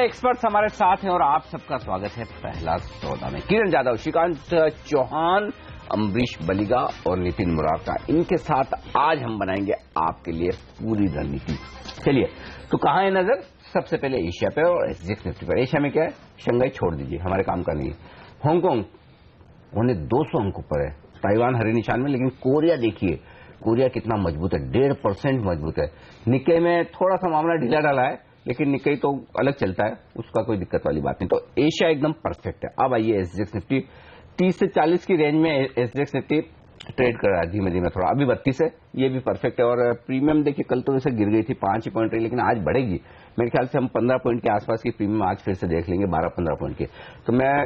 हमारे एक्सपर्ट्स हमारे साथ हैं और आप सबका स्वागत है पहला सौदा में। किरण जाधव, श्रीकांत चौहान, अम्बरीश बलिगा और नितिन मुरारका, इनके साथ आज हम बनाएंगे आपके लिए पूरी रणनीति। चलिए, तो कहाँ है नजर? सबसे पहले एशिया पे और एसजीएक्स निफ्टी पर। एशिया में क्या है? शंघाई छोड़ दीजिए, हमारे काम का नहीं है। हांगकांग उन्हें 200 अंक ऊपर है, ताइवान हरे निशान में, लेकिन कोरिया देखिए, कोरिया कितना मजबूत है, 1.5% मजबूत है। निक्के में थोड़ा सा मामला ढीला ढाला है, लेकिन निक्के तो अलग चलता है, उसका कोई दिक्कत वाली बात नहीं। तो एशिया एकदम परफेक्ट है। अब आइए एसजीएक्स निफ्टी 30 से 40 की रेंज में एसजीएक्स निफ्टी ट्रेड कर रहा है धीमे धीमे, थोड़ा अभी 32 है, ये भी परफेक्ट है। और प्रीमियम देखिए, कल तो वैसे गिर गई थी, 5 ही पॉइंट रही, लेकिन आज बढ़ेगी। मेरे ख्याल से हम 15 पॉइंट के आसपास की प्रीमियम आज फिर से देख लेंगे, 12-15 पॉइंट के। तो मैं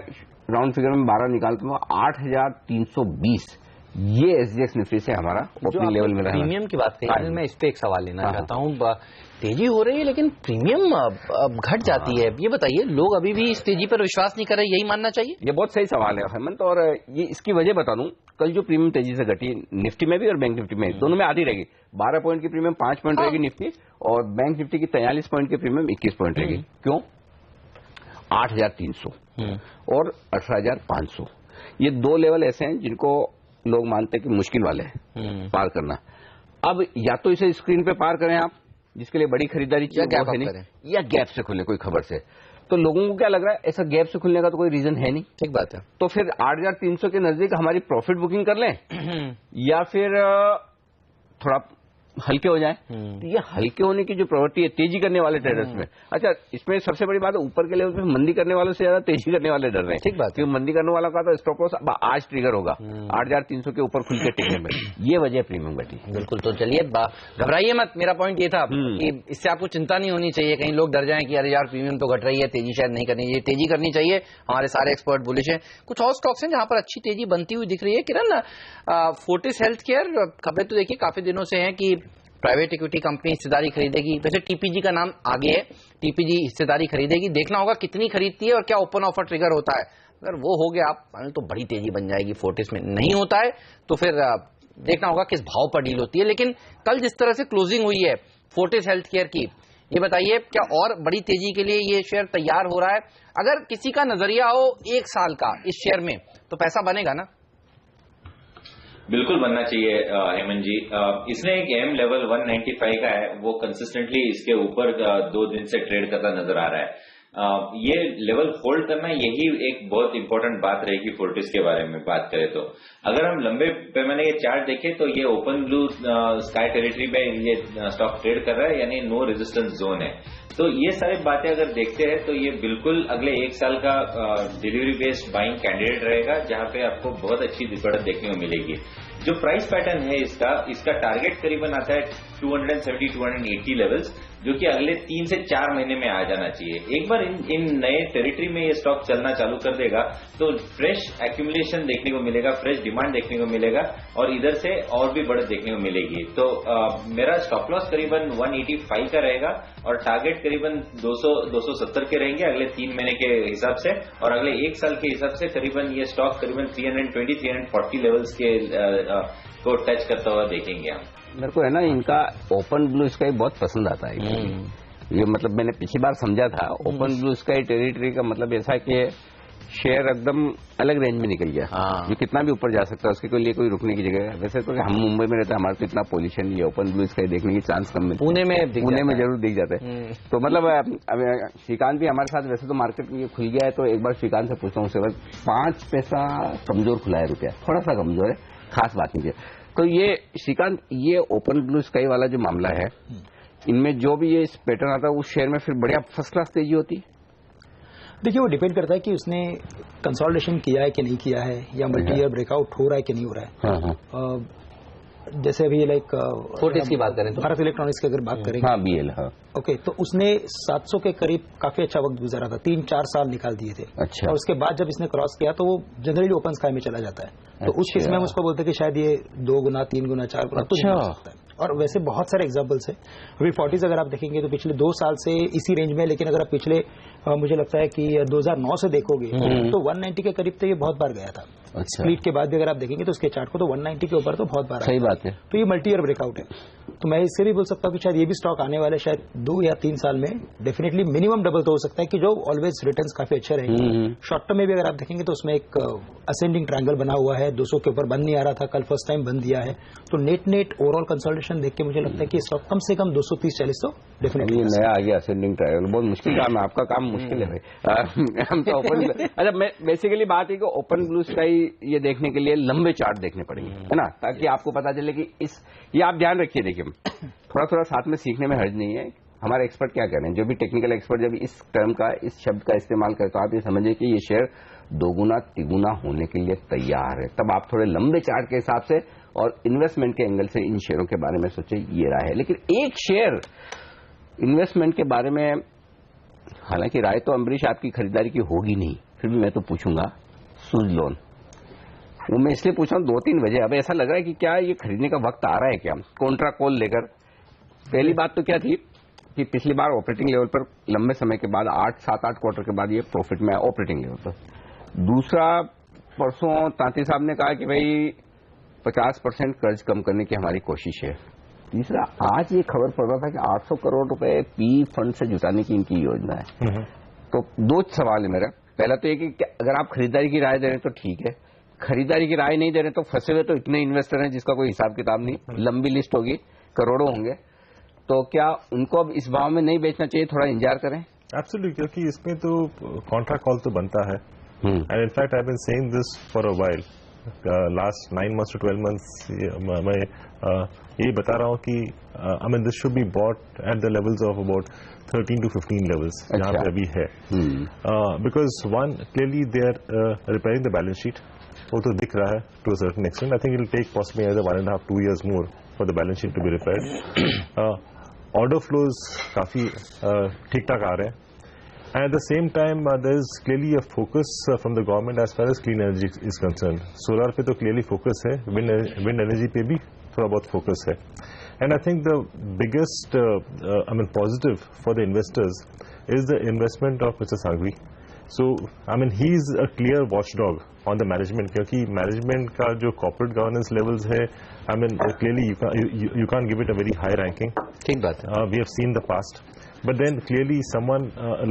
राउंड फिगर में 12 निकालता हूँ, 8320 ये एसजीएक्स निफ्टी से हमारा ओपनिंग लेवल में रहा। प्रीमियम की बात कही, मैं इस पे एक सवाल लेना चाहता हूँ। तेजी हो रही है लेकिन प्रीमियम घट जाती है, ये बताइए, लोग अभी भी इस तेजी पर विश्वास नहीं कर रहे, यही मानना चाहिए? ये बहुत सही सवाल है हेमंत, और ये इसकी वजह बता दूं। कल जो प्रीमियम तेजी से घटी निफ्टी में भी और बैंक निफ्टी में, दोनों में आधी रहेगी। 12 पॉइंट की प्रीमियम 5 पॉइंट रहेगी निफ्टी, और बैंक निफ्टी की 43 पॉइंट की प्रीमियम 21 पॉइंट रहेगी। क्यों? 8300 और 18500, ये दो लेवल ऐसे हैं जिनको लोग मानते हैं कि मुश्किल वाले हैं पार करना। अब या तो इसे स्क्रीन पे पार करें आप, जिसके लिए बड़ी खरीदारी चाहिए, या गैप से खुले कोई खबर से। तो लोगों को क्या लग रहा है, ऐसा गैप से खुलने का तो कोई रीजन है नहीं। ठीक बात है। तो फिर 8300 के नजदीक हमारी प्रॉफिट बुकिंग कर लें, या फिर थोड़ा हल्के हो जाए। तो ये हल्के होने की जो प्रवृत्ति है तेजी करने वाले ट्रेडर्स में, अच्छा इसमें सबसे बड़ी बात है, ऊपर के लेवल पे मंदी करने वालों से ज्यादा तेजी करने वाले डर रहे हैं। ठीक बात है। क्योंकि मंदी करने वाला का तो स्टॉप लॉस आज ट्रिगर होगा 8300 के ऊपर खुल के टिकने में, ये वजह प्रीमियम घटी। बिल्कुल, तो चलिए घबराइए मत, मेरा पॉइंट ये था कि इससे आपको चिंता नहीं होनी चाहिए, कहीं लोग डर जाएं कि अरे यार प्रीमियम तो घट रही है, तेजी शायद नहीं करनी चाहिए। तेजी करनी चाहिए, हमारे सारे एक्सपर्ट बुलिश हैं। कुछ और स्टॉक्स हैं जहां पर अच्छी तेजी बनती हुई दिख रही है। किरण, फोर्टिस हेल्थ केयर, खबरें तो देखिए काफी दिनों से हैं कि प्राइवेट इक्विटी कंपनी हिस्सेदारी खरीदेगी। वैसे टीपीजी का नाम आगे है, टीपीजी हिस्सेदारी खरीदेगी। देखना होगा कितनी खरीदती है और क्या ओपन ऑफर ट्रिगर होता है। अगर वो हो गया आप तो बड़ी तेजी बन जाएगी फोर्टिस में। नहीं होता है तो फिर देखना होगा किस भाव पर डील होती है। लेकिन कल जिस तरह से क्लोजिंग हुई है फोर्टिस हेल्थ केयर की, ये बताइए क्या और बड़ी तेजी के लिए ये शेयर तैयार हो रहा है? अगर किसी का नजरिया हो 1 साल का इस शेयर में, तो पैसा बनेगा ना? बिल्कुल बनना चाहिए हेमंत जी। इसने एक एम लेवल 195 का है, वो कंसिस्टेंटली इसके ऊपर 2 दिन से ट्रेड करता नजर आ रहा है। ये लेवल होल्ड करना, यही एक बहुत इंपॉर्टेंट बात रहेगी फोर्टिस के बारे में बात करें तो। अगर हम लंबे पैमाने के चार्ट देखें तो ये ओपन ब्लू स्काई टेरिटरी में ये स्टॉक ट्रेड कर रहा है, यानी नो रेजिस्टेंस जोन है। तो ये सारी बातें अगर देखते हैं तो ये बिल्कुल अगले 1 साल का डिलीवरी बेस्ड बाइंग कैंडिडेट रहेगा, जहां पे आपको बहुत अच्छी बढ़त देखने को मिलेगी। जो प्राइस पैटर्न है इसका टारगेट करीबन आता है 270-280 लेवल्स, जो कि अगले 3 से 4 महीने में आ जाना चाहिए। एक बार इन नए टेरिटरी में ये स्टॉक चलना चालू कर देगा तो फ्रेश एक्यूमुलेशन देखने को मिलेगा, फ्रेश डिमांड देखने को मिलेगा, और इधर से और भी बढ़त देखने को मिलेगी। तो मेरा स्टॉप लॉस करीबन 185 का रहेगा और टारगेट करीबन 200-270 के रहेंगे अगले 3 महीने के हिसाब से, और अगले 1 साल के हिसाब से करीबन ये स्टॉक करीबन 320-340 लेवल्स के को टच करता हुआ देखेंगे हम। मेरे को है ना इनका ओपन ब्लू स्काई बहुत पसंद आता है। ये मतलब मैंने पिछली बार समझा था, ओपन ब्लू स्काई टेरिटरी का मतलब ऐसा कि शेयर एकदम अलग रेंज में निकल गया, जो कितना भी ऊपर जा सकता है, उसके लिए कोई रुकने की जगह है। वैसे तो हम मुंबई में रहते हैं, हमारे तो इतना पोल्यूशन नहीं है, ओपन ब्लू स्काई देखने की चांस कम मिलती है। पुणे में जरूर दिख जाता है। तो मतलब श्रीकांत भी हमारे साथ, वैसे तो मार्केट में खुल गया है, तो एक बार श्रीकांत से पूछता हूँ, 5 पैसा कमजोर खुला है रुपया, थोड़ा सा कमजोर है, खास बात नहीं है। तो ये श्रीकांत, ये ओपन ब्लू स्काई वाला जो मामला है, इनमें जो भी ये पैटर्न आता है उस शेयर में फिर बढ़िया फर्स्ट क्लास तेजी होती है। देखिए, वो डिपेंड करता है कि उसने कंसोलिडेशन किया है कि नहीं किया है, या मल्टी ईयर ब्रेकआउट हो रहा है कि नहीं हो रहा है। जैसे अभी लाइक फोर्टिस की बात करें तो भारत इलेक्ट्रॉनिक्स की अगर बात करें, बीएल, ओके, तो उसने 700 के करीब काफी अच्छा वक्त गुजारा था, 3-4 साल निकाल दिए थे। अच्छा। और उसके बाद जब इसने क्रॉस किया तो वो जनरली ओपन स्काई में चला जाता है। तो उस केस में हम उसको बोलते हैं कि शायद ये 2 गुना, 3 गुना, 4 गुना तो हो सकता है। और वैसे बहुत सारे एग्जाम्पल्स है। अभी फोर्टिस अगर आप देखेंगे तो पिछले 2 साल से इसी रेंज में, लेकिन अगर आप पिछले मुझे लगता है कि 2009 से देखोगे तो 190 के करीब तो ये बहुत बार गया था। अच्छा, स्प्लिट के बाद भी अगर आप देखेंगे तो उसके चार्ट को तो 190 के ऊपर तो बहुत बार सही बात है। तो ये मल्टी ईयर ब्रेकआउट है। तो मैं इससे भी बोल सकता हूँ कि शायद ये भी स्टॉक आने वाले शायद 2 या 3 साल में डेफिनेटली मिनिमम डबल तो हो सकता है कि जो ऑलवेज रिटर्न्स काफी अच्छे रहेंगे। शॉर्ट टर्म में भी अगर आप देखेंगे तो उसमें एक असेंडिंग ट्रायंगल बना हुआ है, 200 के ऊपर बंद नहीं आ रहा था, कल फर्स्ट टाइम बंद दिया है। तो नेट ओवरऑल कंसोलिडेशन देख के मुझे लगता है कि स्टॉक कम से कम 230-40 तो डेफिनेटली नया आ गया असेंडिंग ट्रायंगल। बहुत मुश्किल काम है, आपका काम मुश्किल है भाई। हम तो ओपन अच्छा, बेसिकली बात है कि ओपन ब्लू स्काई ये देखने के लिए लंबे चार्ट देखने पड़ेंगे, है ना, ताकि आपको पता चले कि ये आप ध्यान रखिए। देखिए, थोड़ा साथ में सीखने में हर्ज नहीं है। हमारे एक्सपर्ट क्या कह रहे हैं, जो भी टेक्निकल एक्सपर्ट जब इस टर्म का, इस शब्द का इस्तेमाल करते हो, आप ये समझिए कि ये शेयर दोगुना तिगुना होने के लिए तैयार है। तब आप थोड़े लंबे चार्ट के हिसाब से और इन्वेस्टमेंट के एंगल से इन शेयरों के बारे में सोचे, ये राय है। लेकिन एक शेयर इन्वेस्टमेंट के बारे में, हालांकि राय तो अम्बरीश आपकी खरीदारी की होगी नहीं, फिर भी मैं तो पूछूंगा, सुज़लोन। वो मैं इसलिए पूछ रहा हूँ 2-3 वजह। अब ऐसा लग रहा है कि क्या ये खरीदने का वक्त आ रहा है क्या, कॉन्ट्रा कॉल लेकर। पहली बात तो क्या थी कि पिछली बार ऑपरेटिंग लेवल पर लंबे समय के बाद 7-8 क्वार्टर के बाद ये प्रॉफिट में ऑपरेटिंग लेवल पर। दूसरा, परसों तांती साहब ने कहा कि भाई 50% कर्ज कम करने की हमारी कोशिश है। तीसरा, आज ये खबर पड़ रहा था कि 800 करोड़ रुपए पी फंड से जुटाने की इनकी योजना है। तो 2 सवाल है मेरा। पहला तो ये कि अगर आप खरीदारी की राय दे रहे हैं तो ठीक है, खरीदारी की राय नहीं दे रहे तो फंसे हुए तो इतने इन्वेस्टर हैं जिसका कोई हिसाब किताब नहीं, लंबी लिस्ट होगी, करोड़ों होंगे। तो क्या उनको अब इस भाव में नहीं बेचना चाहिए, थोड़ा इंतजार करें? एब्सोल्युटली, क्योंकि इसमें तो कॉन्ट्रैक्ट कॉल तो बनता है। And in fact I have been saying this for a while, last 9 months to 12 months मैं यही बता रहा हूँ कि I mean this should be bought at the levels of about 13 to 15 levels जहाँ पे अभी है। Because one, clearly they are repairing the balance sheet, वो तो दिख रहा है to a certain extent. I think it will take possibly as 1.5-2 years more for the balance sheet to be repaired. Order flows काफी ठीक ठाक आ रहे हैं। And at the same time, there is clearly a focus from the government as far as clean energy is concerned. Solar पे तो clearly focus है, wind energy पे भी थोड़ा बहुत focus है. And I think the biggest, positive for the investors is the investment of Mr. Sanghvi. So, he is a clear watchdog on the management, क्योंकि management का जो corporate governance levels है, clearly you can't give it a very high ranking. ठीक बात है. We have seen the past. But then clearly someone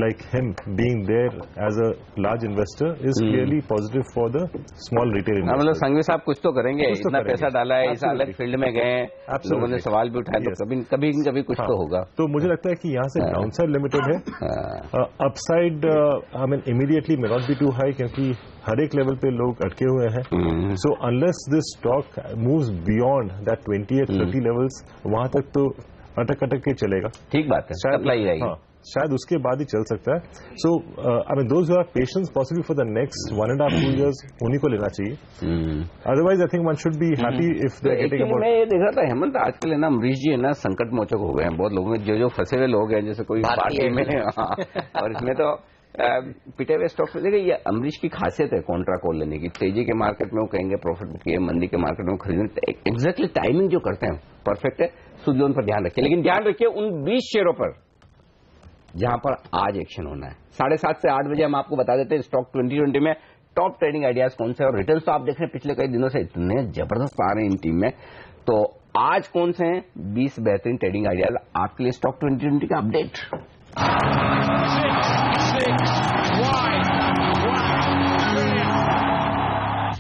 like him being there as a large investor is clearly positive for the small retail investors. मतलब संघवी साहब कुछ तो करेंगे, इतना पैसा डाला है, इस अलग फील्ड में गए, लोगों ने सवाल भी उठाए, तो कभी कुछ तो होगा। तो मुझे लगता है कि यहाँ से डाउनसाइड लिमिटेड है, upside immediately may not be too high, क्योंकि हर एक लेवल पे लोग अटके हुए हैं। So unless this stock moves beyond that 28-30 levels, वहां तक तो अटक के चलेगा। ठीक बात है, सप्लाई रहेगी। शायद उसके बाद ही चल सकता है। So those who have patience possibly for the next 1.5-2 years, उन्हीं को लेना चाहिए। Otherwise I think one should be happy if they getting about. मैं ये देख रहा था हेमंत, आजकल है ना अम्बरीश जी है ना संकट मोचक हो गए हैं बहुत लोगों में, जो फंसे हुए लोग हैं, जैसे कोई पार्टी में और इसमें तो पिटे हुए स्टॉक में। देखिए, ये अम्बरीश की खासियत है कॉन्ट्रा कॉल लेने की। तेजी के मार्केट में वो कहेंगे प्रॉफिट बुक किए, मंदी के मार्केट में खरीदने, एग्जैक्टली टाइमिंग जो करते हैं परफेक्ट है। सुज़लोन पर ध्यान रखिए, लेकिन ध्यान रखिए उन 20 शेयरों पर जहां पर आज एक्शन होना है। 7:30 से 8 बजे हम आपको बता देते हैं स्टॉक 2020 में टॉप ट्रेडिंग आइडियाज कौन से, और रिटर्न्स तो आप देख रहे हैं पिछले कई दिनों से इतने जबरदस्त आ रहे हैं इन टीम में। तो आज कौन से हैं 20 बेहतरीन ट्रेडिंग आइडियाज आपके लिए स्टॉक 2020 का अपडेट।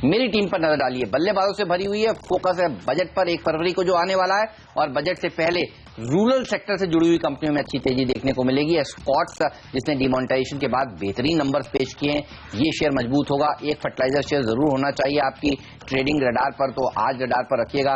मेरी टीम पर नजर डालिए, बल्लेबाजों से भरी हुई है, फोकस है बजट पर 1 फरवरी को जो आने वाला है, और बजट से पहले रूरल सेक्टर से जुड़ी हुई कंपनियों में अच्छी तेजी देखने को मिलेगी। स्कॉट्स जिसने डिमोनेटाइजेशन के बाद बेहतरीन नंबर्स पेश किए हैं, ये शेयर मजबूत होगा। एक फर्टिलाइजर शेयर जरूर होना चाहिए आपकी ट्रेडिंग रडार पर, तो आज रडार पर रखिएगा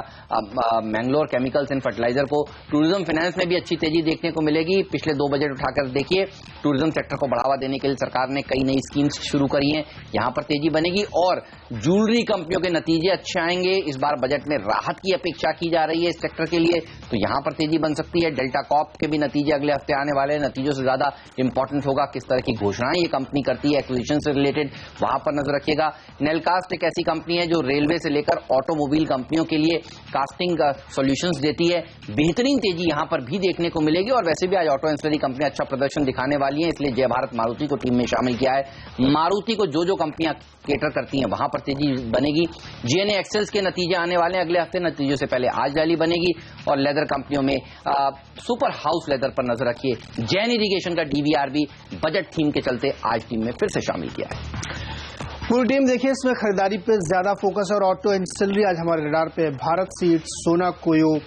मैंगलोर केमिकल्स एंड फर्टिलाइजर को। टूरिज्म फाइनेंस में भी अच्छी तेजी देखने को मिलेगी। पिछले 2 बजट उठाकर देखिए, टूरिज्म सेक्टर को बढ़ावा देने के लिए सरकार ने कई नई स्कीम्स शुरू करी हैं, यहां पर तेजी बनेगी। और ज्वेलरी कंपनियों के नतीजे अच्छे आएंगे, इस बार बजट में राहत की अपेक्षा की जा रही है इस सेक्टर के लिए, तो यहां पर तेजी बन सकती है। डेल्टा कॉर्प के भी नतीजे अगले हफ्ते आने वाले हैं, नतीजों से ज्यादा इंपॉर्टेंट होगा किस तरह की घोषणाएं ये कंपनी करती है एक्विजिशन से रिलेटेड, वहां पर नजर रखिएगा। नेलकास्ट एक ऐसी कंपनी है जो रेलवे से लेकर ऑटोमोबाइल कंपनियों के लिए कास्टिंग सॉल्यूशंस देती है, बेहतरीन तेजी यहां पर भी देखने को मिलेगी। और वैसे भी आज ऑटो एंसिलरी कंपनी अच्छा प्रदर्शन दिखाने वाली है, इसलिए जय भारत मारुति को टीम में शामिल किया है। मारुति को जो कंपनियां केटर करती हैं वहां पर तेजी बनेगी। जीएनए एक्सेल्स के नतीजे आने वाले हैं अगले हफ्ते, नतीजों से पहले आज रैली बनेगी। और लेदर कंपनियों में सुपर हाउस लेदर पर नजर रखिए। जैन इरिगेशन का डीवीआर भी बजट थीम के चलते आज टीम में फिर से शामिल किया है। पूरी टीम देखिए इसमें खरीदारी पे ज्यादा फोकस है और ऑटो एंसिलरी आज हमारे रडार पे। भारत सीड्स, सोना कोयो,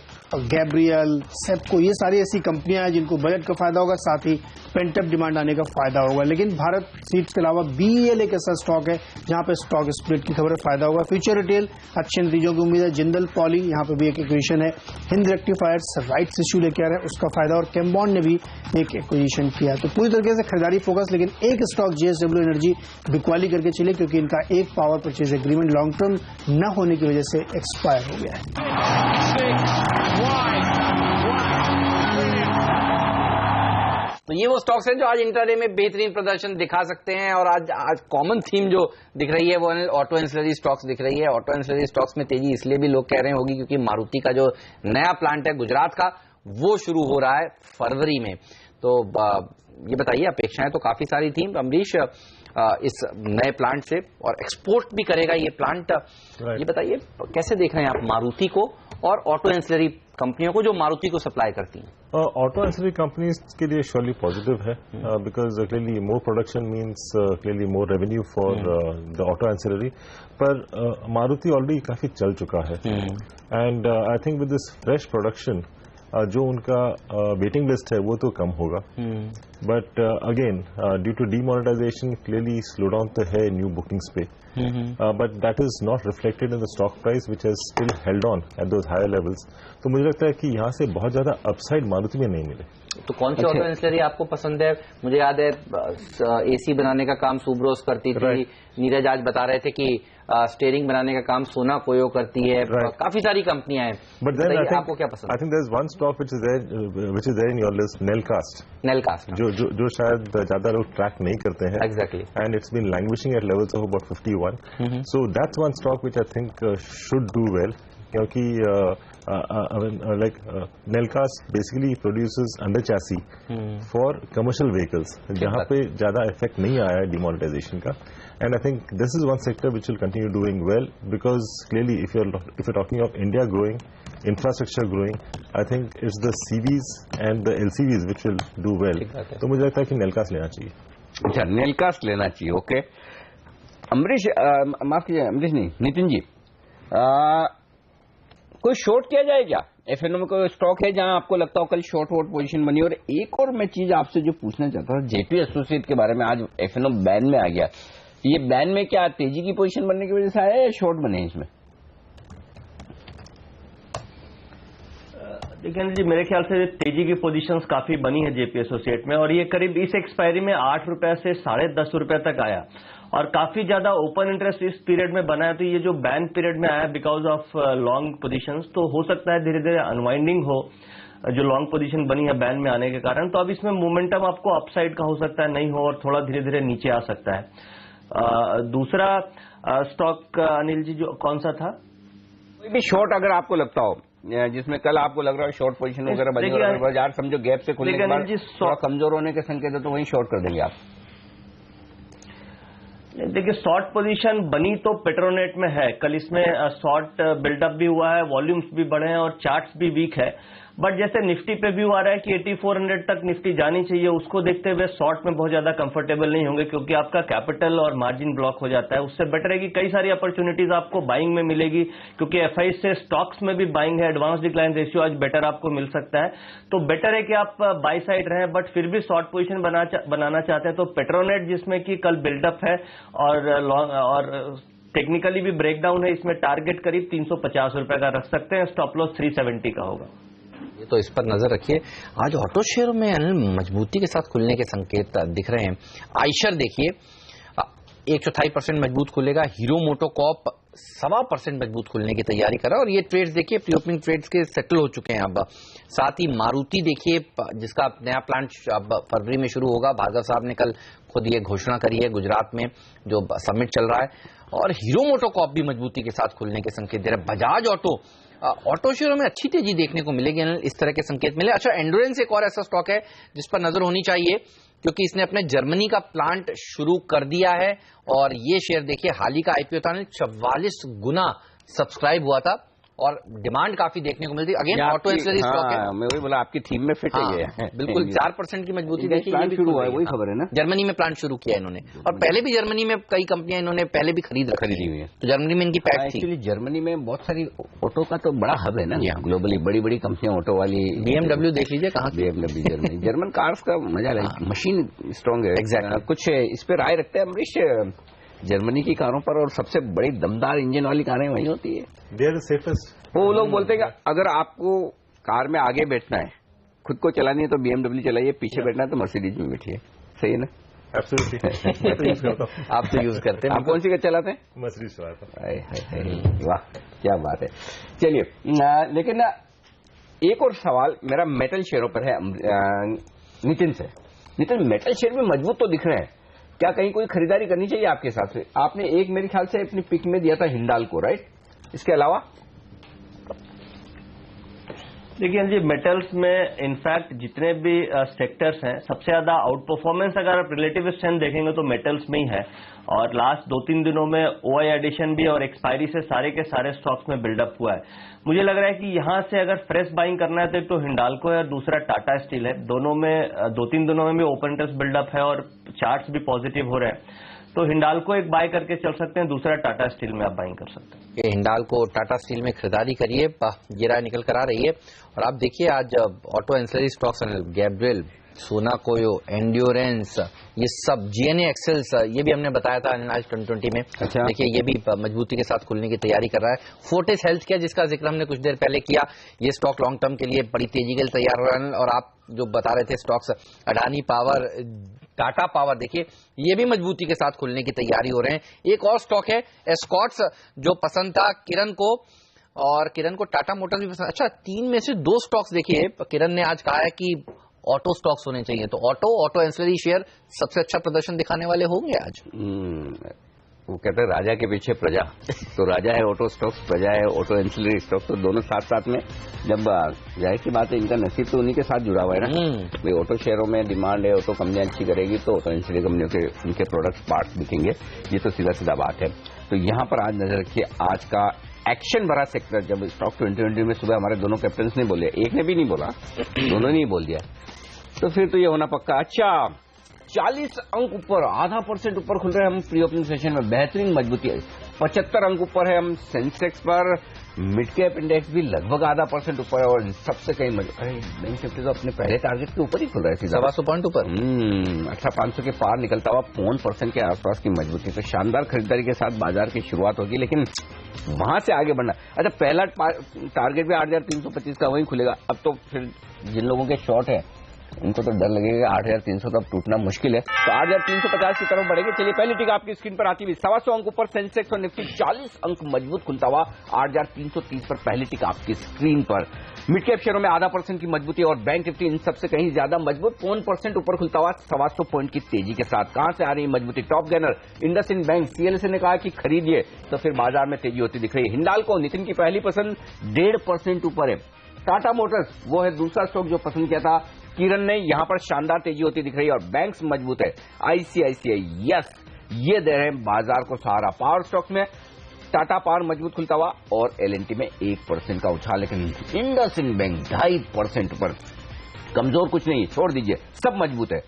गैब्रियल, सेप्को, ये सारी ऐसी कंपनियां हैं जिनको बजट का फायदा होगा, साथ ही पेंटअप डिमांड आने का फायदा होगा। लेकिन भारत सीड्स के अलावा बीईएल एक ऐसा स्टॉक है जहां पे स्टॉक स्प्लिट की खबर फायदा होगा। फ्यूचर रिटेल अच्छे नतीजों की उम्मीद है। जिंदल पॉली यहां पे भी एक एक्विजिशन है। हिंद रेक्टिफायर्स राइट्स इश्यू लेके आ रहे हैं, उसका फायदा। और कैम्बॉन ने भी एक एक्विजिशन किया। तो पूरी तरीके से खरीदारी फोकस। लेकिन एक स्टॉक जेएसडब्ल्यू एनर्जी बिकवाली करके चले क्योंकि इनका एक power purchase agreement long term न होने की वजह से एक्सपायर हो गया है। तो ये वो स्टॉक्स हैं जो आज इंटरडे में बेहतरीन प्रदर्शन दिखा सकते हैं। और आज कॉमन थीम जो दिख रही है वो ऑटो एंसिलरी स्टॉक्स दिख रही है। ऑटो एंसिलरी स्टॉक्स में तेजी इसलिए भी लोग कह रहे होगी क्योंकि मारुति का जो नया प्लांट है गुजरात का वो शुरू हो रहा है फरवरी में। तो ये बताइए, अपेक्षाएं तो काफी सारी थी अमरीश इस नए प्लांट से, और एक्सपोर्ट भी करेगा ये प्लांट। ये बताइए कैसे देख रहे हैं आप मारुति को और ऑटो एंसिलरी कंपनियों को जो मारुति को सप्लाई करती हैं? ऑटो एंसिलरी कंपनीज के लिए श्योरली पॉजिटिव है because clearly more production means clearly more revenue for the auto ancillary. पर मारुति ऑलरेडी काफी चल चुका है and I think with this fresh production जो उनका वेटिंग लिस्ट है वो तो कम होगा। But again due to demonetisation clearly slow down तो है न्यू बुकिंग्स पे, but that is not reflected in the stock price which has still held on at those higher levels. तो मुझे लगता है कि यहाँ से बहुत ज्यादा अपसाइड मारुति में नहीं मिले। तो कौन सी ऑटो एंसिलरी आपको पसंद है? मुझे याद है एसी बनाने का काम सुब्रोस करती थी, नीरज आज बता रहे थे कि स्टीयरिंग बनाने का काम सोना कोयो करती है, काफी सारी कंपनियां हैं। बट देन आपको क्या पसंद? I think there is one stock which is there in your list, Nelcast, जो शायद ज्यादा लोग ट्रैक नहीं करते हैं। Exactly. And it's been languishing at levels of about 51। So that's one stock which I think should do well क्योंकि like Nelcast basically produces under chassis for commercial vehicles जहाँ पे ज्यादा इफेक्ट नहीं आया है डिमोनेटाइजेशन का। And I think this is one sector which will continue doing well because clearly if you're talking of India growing, infrastructure growing, I think it's the CVs and the LCVs which will do well. तो मुझे लगता है कि Nelcast लेना चाहिए। अच्छा, Nelcast लेना चाहिए, ओके। अमरीश, माफ कीजिए, अमरीश नहीं, नितिन जी, कोई शॉर्ट किया जाए क्या? एफएनओ में कोई स्टॉक है जहां आपको लगता हो कल शॉर्ट वोट पोजीशन बनी? और एक और मैं चीज आपसे जो पूछना चाहता था जेपी एसोसिएट के बारे में, आज एफएनओ बैन में आ गया, ये बैन में क्या तेजी की पोजीशन बनने की वजह से आया या शॉर्ट बने इसमें? देखिए जी, मेरे ख्याल से तेजी की पोजीशंस काफी बनी है जेपी एसोसिएट में और ये करीब इस एक्सपायरी में 8 रुपए से 10.5 रुपए तक आया और काफी ज्यादा ओपन इंटरेस्ट इस पीरियड में बना है। तो ये जो बैन पीरियड में आया बिकॉज ऑफ लॉन्ग पोजीशंस, तो हो सकता है धीरे धीरे अनवाइंडिंग हो जो लॉन्ग पोजीशन बनी है बैन में आने के कारण। तो अब इसमें मोमेंटम आपको अपसाइड का हो सकता है, नहीं हो, और थोड़ा धीरे धीरे नीचे आ सकता है। दूसरा स्टॉक अनिल जी जो कौन सा था? कोई भी शॉर्ट अगर आपको लगता हो जिसमें कल आपको लग रहा है शॉर्ट पोजीशन वगैरह बनी और बाजार समझो गैप से खुलने के बाद थोड़ा कमजोर होने के संकेत है तो वहीं शॉर्ट कर देंगे आप? देखिए, शॉर्ट पोजीशन बनी तो पेट्रोनेट में है, कल इसमें शॉर्ट बिल्डअप भी हुआ है, वॉल्यूम्स भी बढ़े हैं और चार्ट्स भी वीक है। बट जैसे निफ्टी पे व्यू आ रहा है कि 8400 तक निफ्टी जानी चाहिए, उसको देखते हुए शॉर्ट में बहुत ज्यादा कंफर्टेबल नहीं होंगे क्योंकि आपका कैपिटल और मार्जिन ब्लॉक हो जाता है। उससे बेटर है कि कई सारी अपॉर्चुनिटीज आपको बाइंग में मिलेगी क्योंकि एफआई से स्टॉक्स में भी बाइंग है, एडवांस डिक्लाइन रेशियो आज बेटर आपको मिल सकता है। तो बेटर है कि आप बाई साइड रहें, बट फिर भी शॉर्ट पोजिशन बनाना चाहते हैं तो पेट्रोनेट जिसमें कि कल बिल्डअप है और टेक्निकली भी ब्रेकडाउन है, इसमें टारगेट करीब 350 रुपए का रख सकते हैं, स्टॉप लॉस 370 का होगा। तो इस पर नजर रखिए। आज ऑटो शेयरों में मजबूती के साथ खुलने के संकेत दिख रहे हैं। आइशर देखिए 1/4% मजबूत खुलेगा, हीरो मोटोकॉर्प 1.25% मजबूत खुलने की तैयारी कर रहा है और ये ट्रेड्स देखिए प्री ओपनिंग ट्रेड्स के सेटल हो चुके हैं अब। साथ ही मारुति देखिए जिसका नया प्लांट अब फरवरी में शुरू होगा, भार्गव साहब ने कल खुद ये घोषणा करी है गुजरात में जो समिट चल रहा है। और हीरो मोटोकॉर्प भी मजबूती के साथ खुलने के संकेत दे रहा है। बजाज ऑटो शेयरों में अच्छी तेजी देखने को मिलेगी, इस तरह के संकेत मिले। अच्छा, एंडोरेंस एक और ऐसा स्टॉक है जिस पर नजर होनी चाहिए क्योंकि इसने अपने जर्मनी का प्लांट शुरू कर दिया है और ये शेयर देखिए हाल ही का आईपीओ था, 44 गुना सब्सक्राइब हुआ था और डिमांड काफी देखने को मिलती है। अगेन ऑटो एंसिलरी स्टॉक है, मैं वही बोला आपकी थीम में फिट है ये। बिल्कुल 4% की मजबूती देखिए। प्लांट शुरू हुआ है, वही खबर है ना। जर्मनी में प्लांट शुरू किया इन्होंने और पहले भी जर्मनी में कई कंपनियां इन्होंने पहले भी खरीदी हुई है, तो जर्मनी में इनकी पैक थी। एक्चुअली जर्मनी में बहुत सारी ऑटो का तो बड़ा हब है ना, ग्लोबली बड़ी बड़ी कंपनियां ऑटो वाली। BMW देख लीजिए कहाँ, BMW जर्मनी। जर्मन कार्स का मजा है, मशीन स्ट्रॉन्ग है। एग्जैक्टली। कुछ इस पे राय रखते हैं अमरीश, जर्मनी की कारों पर, और सबसे बड़ी दमदार इंजन वाली कारें वही होती है। They are the safest. वो लोग बोलते हैं कि अगर आपको कार में आगे बैठना है, खुद को चलानी है तो BMW चलाइए, पीछे बैठना है तो मर्सिडीज में बैठिए। सही है ना? एब्सोल्युटली। आप तो यूज करते हैं। आप कौन सी चलाते हैं? मर्सिडीज चलाता हूं। वाह क्या बात है। चलिए, लेकिन ना एक और सवाल मेरा मेटल शेयरों पर है नितिन से। नितिन, मेटल शेयर में मजबूत तो दिख रहे हैं, क्या कहीं कोई खरीदारी करनी चाहिए आपके हिसाब से? आपने एक मेरे ख्याल से अपनी पिक में दिया था हिंडाल्को, राइट? इसके अलावा देखिए जी, मेटल्स में इनफैक्ट जितने भी सेक्टर्स हैं सबसे ज्यादा आउट परफॉर्मेंस अगर आप रिलेटिव स्ट्रेंथ देखेंगे तो मेटल्स में ही है। और लास्ट 2-3 दिनों में ओआई एडिशन भी और एक्सपायरी से सारे के सारे स्टॉक्स में बिल्डअप हुआ है। मुझे लग रहा है कि यहां से अगर फ्रेश बाइंग करना है तो एक तो हिंडाल्को है और दूसरा टाटा स्टील है। दोनों में 2-3 दिनों में भी ओपन टेस्ट बिल्डअप है और चार्ट्स भी पॉजिटिव हो रहे हैं, तो हिंडाल्को एक बाय करके चल सकते हैं, दूसरा टाटा स्टील में आप बाइंग कर सकते हैं। ये हिंडाल्को टाटा स्टील में खरीदारी करिए, ये राय निकल कर आ रही है। और आप देखिए आज ऑटो एंसिलरी स्टॉक्स, गैब्रियल, सोना कोयो, एंड्योरेंस, ये सब, जीएनए एक्सेल्स, ये भी हमने बताया था आज 2020 में। अच्छा। देखिए ये भी मजबूती के साथ खुलने की तैयारी कर रहा है। फोर्टिस हेल्थ केयर जिसका जिक्र हमने कुछ देर पहले किया, ये स्टॉक लॉन्ग टर्म के लिए बड़ी तेजी के लिए तैयार हो रहा है। और आप जो बता रहे थे stocks, Adani power, Tata power, देखिए ये भी मजबूती के साथ खुलने की तैयारी हो रहे हैं। एक और स्टॉक है एस्कॉट्स जो पसंद था किरण को, और किरण को टाटा मोटर्स भी पसंद। अच्छा, 3 में से 2 स्टॉक्स देखिए किरण ने आज कहा है कि ऑटो स्टॉक्स होने चाहिए, तो ऑटो एंसिलरी शेयर सबसे अच्छा प्रदर्शन दिखाने वाले होंगे आज। वो कहते हैं राजा के पीछे प्रजा, तो राजा है ऑटो स्टॉक्स, प्रजा है ऑटो एंसिलरी स्टॉक्स, तो दोनों साथ साथ में। जब जाहिर सी बात है इनका नसीब तो उन्हीं के साथ जुड़ा हुआ है ना भाई। ऑटो शेयरों में डिमांड है, ऑटो कंपनियां अच्छी करेगी तो ऑटो एंसिलरी कंपनियों के उनके प्रोडक्ट पार्ट्स दिखेंगे, ये तो सीधा सीधा बात है। तो यहाँ पर आज नजर रखिए आज का एक्शन भरा सेक्टर। जब स्टॉक 2020 में सुबह हमारे दोनों कैप्टन्स ने बोले, एक ने भी नहीं बोला, दोनों ने ही बोल दिया, तो फिर तो ये होना पक्का। अच्छा, 40 अंक ऊपर, 0.5% ऊपर खुल रहे हैं हम प्री ओपनिंग सेशन में, बेहतरीन मजबूती है। 75 अंक ऊपर है हम सेंसेक्स पर, मिड कैप इंडेक्स भी लगभग 0.5% ऊपर है और सबसे कहीं अरे बैंक निफ्टी तो अपने पहले टारगेट के ऊपर ही खुल रहा है, 125 पॉइंट ऊपर। 18,500 के पार निकलता हुआ 1% के आसपास की मजबूती। तो शानदार खरीदारी के साथ बाजार की शुरुआत होगी, लेकिन वहां से आगे बढ़ना। अच्छा, पहला टारगेट भी 8,325 का वहीं खुलेगा। अब तो फिर जिन लोगों के शॉर्ट है उनको तो डर लगेगा 8,300 तक टूटना मुश्किल है, तो 8,350 की तरफ बढ़ेंगे। चलिए पहली टिक आपकी स्क्रीन पर आती हुई 125 अंक ऊपर सेंसेक्स और निफ्टी 40 अंक मजबूत खुलता हुआ 8,330 पर पहली टिक आपकी स्क्रीन पर। मिड कैप शेयरों में 0.5% की मजबूती और बैंक निफ्टी इन सबसे कहीं ज्यादा मजबूत 1% ऊपर खुलता हुआ 125 पॉइंट की तेजी के साथ। कहां से आ रही मजबूती? Top gainer IndusInd bank, CLSA ने कहा कि खरीदिए, तो फिर बाजार में तेजी होती दिख रही है। हिंडाल्को नितिन की पहली पसंद 1.5% ऊपर है। टाटा मोटर्स वो है दूसरा स्टॉक जो पसंद किया था किरण ने, यहां पर शानदार तेजी होती दिख रही है और बैंक्स मजबूत है। आईसीआईसीआई, यस, ये दे रहे हैं बाजार को सहारा। पावर स्टॉक में टाटा पावर मजबूत खुलता हुआ और एलएनटी में 1% का उछाल, लेकिन इंडसइंड बैंक 2.5% पर, कमजोर कुछ नहीं, छोड़ दीजिए, सब मजबूत है।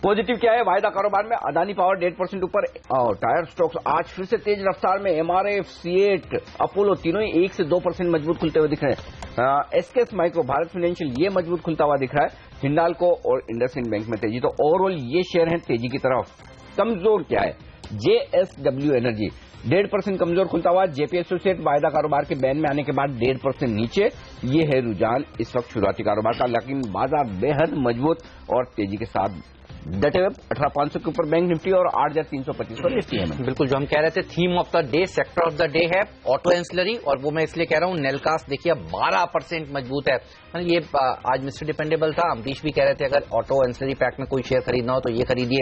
पॉजिटिव क्या है? वायदा कारोबार में अदानी पावर 1.5% ऊपर और टायर स्टॉक्स आज फिर से तेज रफ्तार में, एमआरएफ, सीएट, अपोलो तीनों ही 1 से 2% मजबूत खुलते हुए दिख रहे हैं। एसकेएस माइक्रो, भारत फाइनेंशियल ये मजबूत खुलता हुआ दिख रहा है। हिंडाल्को और इंडसइंड बैंक में तेजी, तो ओवरऑल ये शेयर है तेजी की तरफ। कमजोर क्या है? जेएसडब्ल्यू एनर्जी 1.5% कमजोर खुलता हुआ। जेपी एसोसिएट वायदा कारोबार के बैन में आने के बाद 1.5% नीचे, ये है रुझान इस वक्त शुरुआती कारोबार का, लेकिन बाजार बेहद मजबूत और तेजी के साथ डटे हुए 18,500 के ऊपर बैंक निफ्टी और 8,325 पर निफ्टी है। बिल्कुल, जो हम कह रहे थे theme of the day, sector of the day है ऑटो एंसिलरी, और वो मैं इसलिए कह रहा हूँ नेलकास्ट देखिए 12% मजबूत है। ये आज मिस्टर डिपेंडेबल था, अम्बरीश भी कह रहे थे अगर ऑटो एंसिलरी पैक में कोई शेयर खरीदना हो तो ये खरीदिए।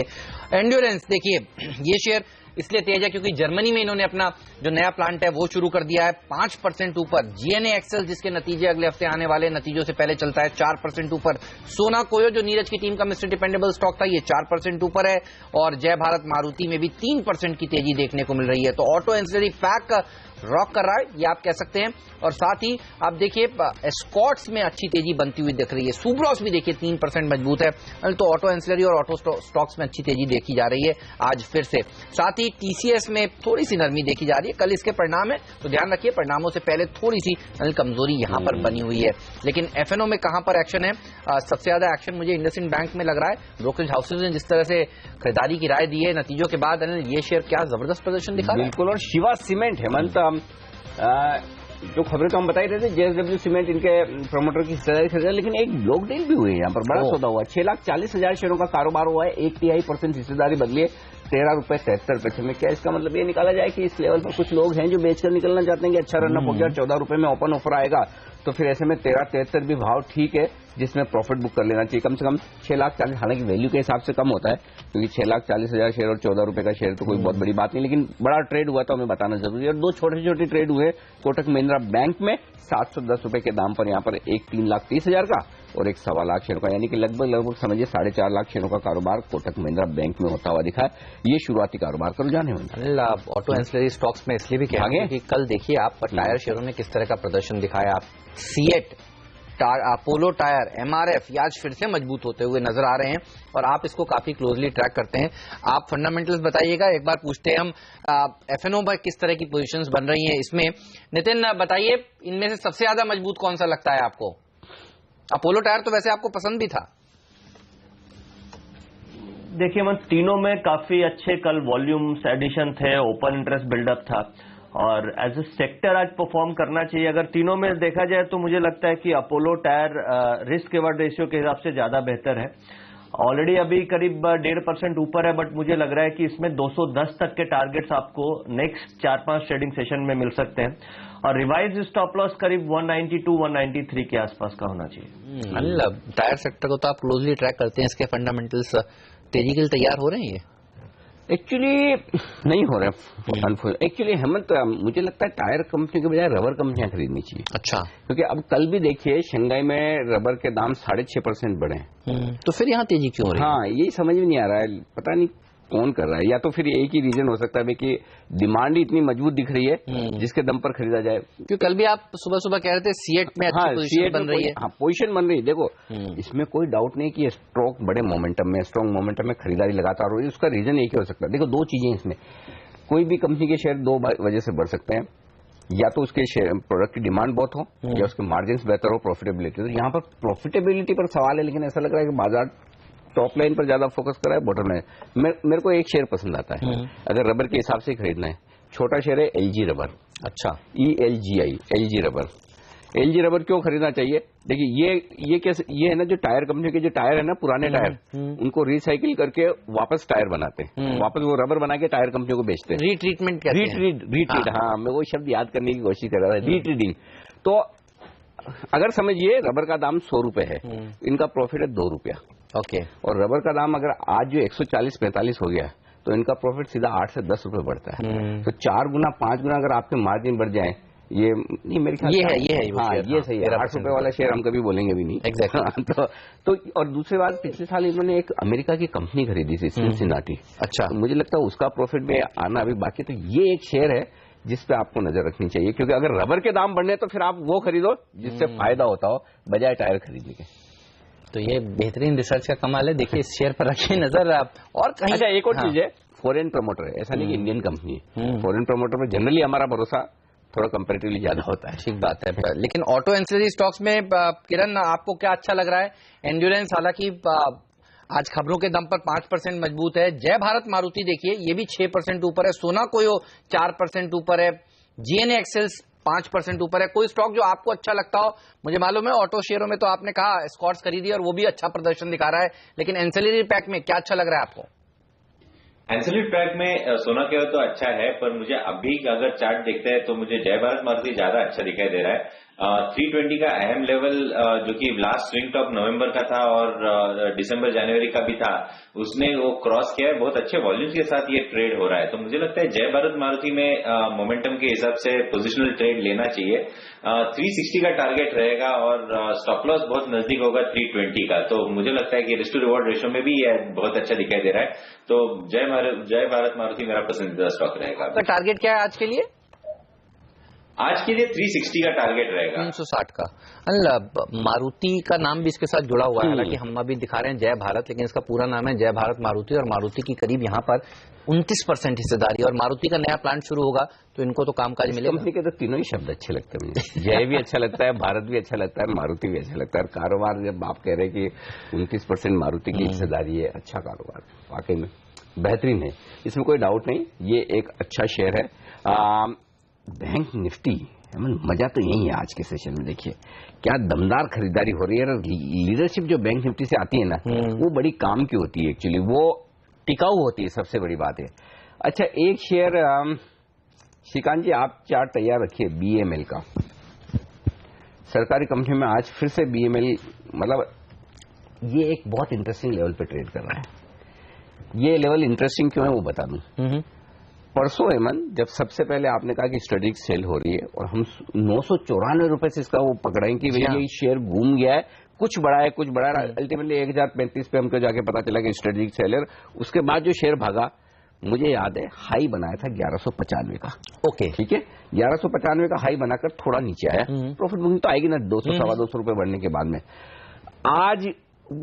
एंड्योरेंस देखिए ये शेयर इसलिए तेज है क्योंकि जर्मनी में इन्होंने अपना जो नया प्लांट है वो शुरू कर दिया है, 5% ऊपर। जीएनए एक्सेल जिसके नतीजे अगले हफ्ते आने वाले नतीजों से पहले चलता है, 4% ऊपर। सोना कोयो जो नीरज की टीम का मिस्टर डिपेंडेबल स्टॉक था, ये 4% ऊपर है, और जय भारत मारुति में भी 3% की तेजी देखने को मिल रही है। तो ऑटो एंसिलरी पैक रॉक कर रहा है, ये आप कह सकते हैं। और साथ ही आप देखिए एस्कॉर्ट्स में अच्छी तेजी बनती हुई दिख रही है। सुब्रॉस भी देखिए 3% मजबूत है। तो ऑटो एंसिलरी और ऑटो स्टॉक्स में अच्छी तेजी देखी जा रही है आज फिर से। साथ ही टीसीएस में थोड़ी सी नरमी देखी जा रही है, कल इसके परिणाम है तो ध्यान रखिए परिणामों से पहले थोड़ी सी कमजोरी यहां पर बनी हुई है। लेकिन एफएनओ में कहां पर एक्शन है? सबसे ज्यादा एक्शन मुझे इंडसइंड बैंक में लग रहा है। ब्रोकरेज हाउसेज ने जिस तरह से खरीदारी की राय दी है नतीजों के बाद, ये शेयर क्या जबरदस्त प्रदर्शन दिखा रहा है। बिल्कुल, और शिवा सीमेंट हेमंत जो खबरें तो हम बता ही रहे थे, जेएसडब्ल्यू सीमेंट इनके प्रमोटर की हिस्सेदारी खरीदा, लेकिन एक ब्लॉक डील भी हुई है यहाँ पर, बड़ा सौदा हुआ। 6,40,000 शेयरों का कारोबार हुआ है, 1/3% हिस्सेदारी बदली है, ₹13.73 में। क्या इसका मतलब ये निकाला जाए कि इस लेवल पर कुछ लोग हैं जो बेचकर निकलना चाहते हैं कि अच्छा रनअप हो गया, ₹14 में ओपन ऑफर आएगा, तो फिर ऐसे में 13.73 भी भाव ठीक है जिसमें प्रॉफिट बुक कर लेना चाहिए। कम से कम 6,40,000, हालांकि वैल्यू के हिसाब से कम होता है क्योंकि 6,40,000 शेयर और ₹14 का शेयर तो कोई बहुत बड़ी बात नहीं, लेकिन बड़ा ट्रेड हुआ तो हमें बताना जरूरी है। और दो छोटे छोटे ट्रेड हुए कोटक महिंद्रा बैंक में, ₹710 के दाम पर यहाँ पर एक 3,30,000 का और एक 1.25 लाख शेयर का, यानी कि लगभग समझिए 4.5 लाख शेयरों का कारोबार कोटक महिंद्रा बैंक में होता हुआ दिखा है। ये शुरुआती कारोबार का रुझान है। ऑटो एंसिलरी स्टॉक्स में इसलिए भी कहेंगे कि कल देखिए आप टायर शेयरों ने किस तरह का प्रदर्शन दिखाया। आप सीएट, अपोलो टायर, एमआरएफ आज फिर से मजबूत होते हुए नजर आ रहे हैं और आप इसको काफी क्लोजली ट्रैक करते हैं। आप फंडामेंटल्स बताइएगा। एक बार पूछते हैं हम एफएनओ पर किस तरह की पोजीशंस बन रही हैं इसमें। नितिन बताइए इनमें से सबसे ज्यादा मजबूत कौन सा लगता है आपको? अपोलो टायर तो वैसे आपको पसंद भी था। देखिए मैं तीनों में काफी अच्छे कल वॉल्यूम्स एडिशन थे, ओपन इंटरेस्ट बिल्डअप था और एज ए सेक्टर आज परफॉर्म करना चाहिए। अगर तीनों में देखा जाए तो मुझे लगता है कि Apollo tyre risk reward ratio के हिसाब से ज्यादा बेहतर है। ऑलरेडी अभी करीब 1.5% ऊपर है, बट मुझे लग रहा है कि इसमें 210 तक के टारगेट्स आपको नेक्स्ट 4-5 ट्रेडिंग सेशन में मिल सकते हैं और रिवाइज स्टॉप लॉस करीब 192-193 के आसपास का होना चाहिए। टायर सेक्टर को तो आप क्लोजली ट्रैक करते हैं, इसके फंडामेंटल्स तेजी के लिए तैयार हो रहे हैं? एक्चुअली नहीं हो रहे। एक्चुअली हेमंत मुझे लगता है टायर कंपनी के बजाय रबर कंपनियां खरीदनी चाहिए। अच्छा, क्योंकि अब कल भी देखिए शंघाई में रबर के दाम 6.5% बढ़े। तो फिर यहाँ तेजी क्यों हो रही है? हाँ, यही समझ में नहीं आ रहा है, पता नहीं कौन कर रहा है। या तो फिर एक ही रीजन हो सकता है कि डिमांड ही इतनी मजबूत दिख रही है जिसके दम पर खरीदा जाए। क्योंकि कल भी आप सुबह सुबह कह रहे थे सीएट में अच्छी पोजीशन बन रही है। हाँ, पोजीशन बन रही है। देखो इसमें कोई डाउट नहीं कि स्टॉक बड़े मोमेंटम में, स्ट्रॉन्ग मोमेंटम में खरीदारी लगातार हो रही है। उसका रीजन एक ही हो सकता है। देखो दो चीजें इसमें, कोई भी कंपनी के शेयर दो वजह से बढ़ सकते हैं, या तो उसके प्रोडक्ट की डिमांड बहुत हो या उसके मार्जिन बेहतर हो, प्रॉफिटेबिलिटी। तो यहाँ पर प्रॉफिटेबिलिटी पर सवाल है, लेकिन ऐसा लग रहा है कि बाजार टॉप लाइन पर ज्यादा फोकस कर रहा है, बॉटम लाइन। मेरे को एक शेयर पसंद आता है अगर रबर के हिसाब से खरीदना है। छोटा शेयर है एलजी रबर। अच्छा, ELGI, LG rubber. LG rubber क्यों खरीदना चाहिए? देखिए ये कैसे, ये है ना जो टायर कंपनी के जो टायर है ना, पुराने टायर, उनको रिसाइकिल करके वापस टायर बनाते हैं, वापस वो रबर बना के टायर कंपनियों को बेचते हैं। Retreatment, retreat. हाँ, मैं वो शब्द याद करने की कोशिश कर रहा था, रीट्रीटिंग। तो अगर समझिए रबर का दाम 100 रुपए है, इनका प्रॉफिट है 2 रुपया। ओके, और रबर का दाम अगर आज जो 140-45 हो गया तो इनका प्रॉफिट सीधा 8 से 10 रुपए बढ़ता है। तो 4 गुना 5 गुना अगर आपके मार्जिन बढ़ जाए, ये नहीं मेरे ख्याल ये है हाँ, ये सही है। 8 रुपए वाला शेयर हम कभी बोलेंगे भी नहीं। एग्जैक्टली। तो और दूसरी बात, पिछले साल इन्होंने एक अमेरिका की कंपनी खरीदी थी, सिंसिनाटी। अच्छा, तो मुझे लगता है उसका प्रॉफिट में आना अभी बाकी। तो ये एक शेयर है जिस पे आपको नजर रखनी चाहिए, क्योंकि अगर रबर के दाम बढ़ने तो फिर आप वो खरीदो जिससे फायदा होता हो, बजाय टायर खरीदने के। तो ये बेहतरीन रिसर्च का कमाल है। देखिए इस शेयर पर रखिए नजर आप। और कहीं अच्छा, एक और चीज है, फॉरेन प्रमोटर है, ऐसा नहीं कि इंडियन कंपनी है। फॉरेन प्रमोटर में जनरली हमारा भरोसा थोड़ा कंपैरेटिवली ज्यादा होता है। ठीक बात है। लेकिन ऑटो एंसिलरी स्टॉक्स में किरण आपको क्या अच्छा लग रहा है? एंड्योरेंस हालांकि आज खबरों के दम पर 5% मजबूत है। जय भारत मारुति देखिए ये भी 6% ऊपर है। सोना कोयो 4% ऊपर है। जीएनए एक्सेल्स 5% ऊपर है। कोई स्टॉक जो आपको अच्छा लगता हो? मुझे मालूम है ऑटो शेयरों में तो आपने कहा स्कॉट्स खरीदी और वो भी अच्छा प्रदर्शन दिखा रहा है, लेकिन एंसेलरी पैक में क्या अच्छा लग रहा है आपको? एंसेलरी पैक में सोना केयर तो अच्छा है, पर मुझे अभी अगर चार्ट देखते हैं तो मुझे जय भारत मारुति ज्यादा अच्छा दिखाई दे रहा है। 320 का अहम लेवल जो कि लास्ट स्विंग टॉप नवंबर का था और दिसंबर जनवरी का भी था, उसने वो क्रॉस किया है। बहुत अच्छे वॉल्यूम्स के साथ ये ट्रेड हो रहा है, तो मुझे लगता है जय भारत मारुति में मोमेंटम के हिसाब से पोजिशनल ट्रेड लेना चाहिए। 360 का टारगेट रहेगा और स्टॉप लॉस बहुत नजदीक होगा 320 का, तो मुझे लगता है कि रिस्क टू रिवॉर्ड रेशियो में भी ये बहुत अच्छा दिखाई दे रहा है। तो जय भारत मारुति मेरा पसंदीदा स्टॉक रहेगा। तो टारगेट क्या है आज के लिए? आज के लिए 360 का टारगेट रहेगा, 360 का। मारुति का नाम भी इसके साथ जुड़ा हुआ है, हालांकि हम अभी दिखा रहे हैं जय भारत, लेकिन इसका पूरा नाम है जय भारत मारुति, और मारुति की करीब यहाँ पर 29% हिस्सेदारी, और मारुति का नया प्लांट शुरू होगा तो इनको तो कामकाज मिलेगा। कंपनी के तो तीनों ही शब्द अच्छे लगते हैं मुझे। जय भी अच्छा लगता है, भारत भी अच्छा लगता है, मारुति भी अच्छा लगता है। कारोबार जब आप कह रहे हैं कि 29% मारुति की हिस्सेदारी है, अच्छा कारोबार वाकई में बेहतरीन है, इसमें कोई डाउट नहीं, ये एक अच्छा शेयर है। बैंक निफ्टी मजा तो यही है आज के सेशन में। देखिए क्या दमदार खरीदारी हो रही है। लीडरशिप जो बैंक निफ्टी से आती है ना, वो बड़ी काम की होती है, एक्चुअली वो टिकाऊ होती है, सबसे बड़ी बात है। अच्छा एक शेयर श्रीकांत जी आप चार्ट तैयार रखिए बीएमएल का। सरकारी कंपनी में आज फिर से बीएमएल मतलब ये एक बहुत इंटरेस्टिंग लेवल पे ट्रेड कर रहा है। ये लेवल इंटरेस्टिंग क्यों है वो बता दूं। परसों हेमंत जब सबसे पहले आपने कहा कि स्ट्रेटेजिक सेल हो रही है और हम 994 रुपए से इसका वो पकड़ाएं कि भैया ये शेयर घूम गया है, कुछ बढ़ा है कुछ बढ़ा है, अल्टीमेटली 1035 पे हमको जाके पता चला कि स्ट्रेटेजिक सेल है। उसके बाद जो शेयर भागा, मुझे याद है हाई बनाया था 1195 का। ओके ठीक है, 1195 का हाई बनाकर थोड़ा नीचे आया, प्रॉफिट बुकिंग तो आएगी ना 200 सवा 200 रुपए बढ़ने के बाद में। आज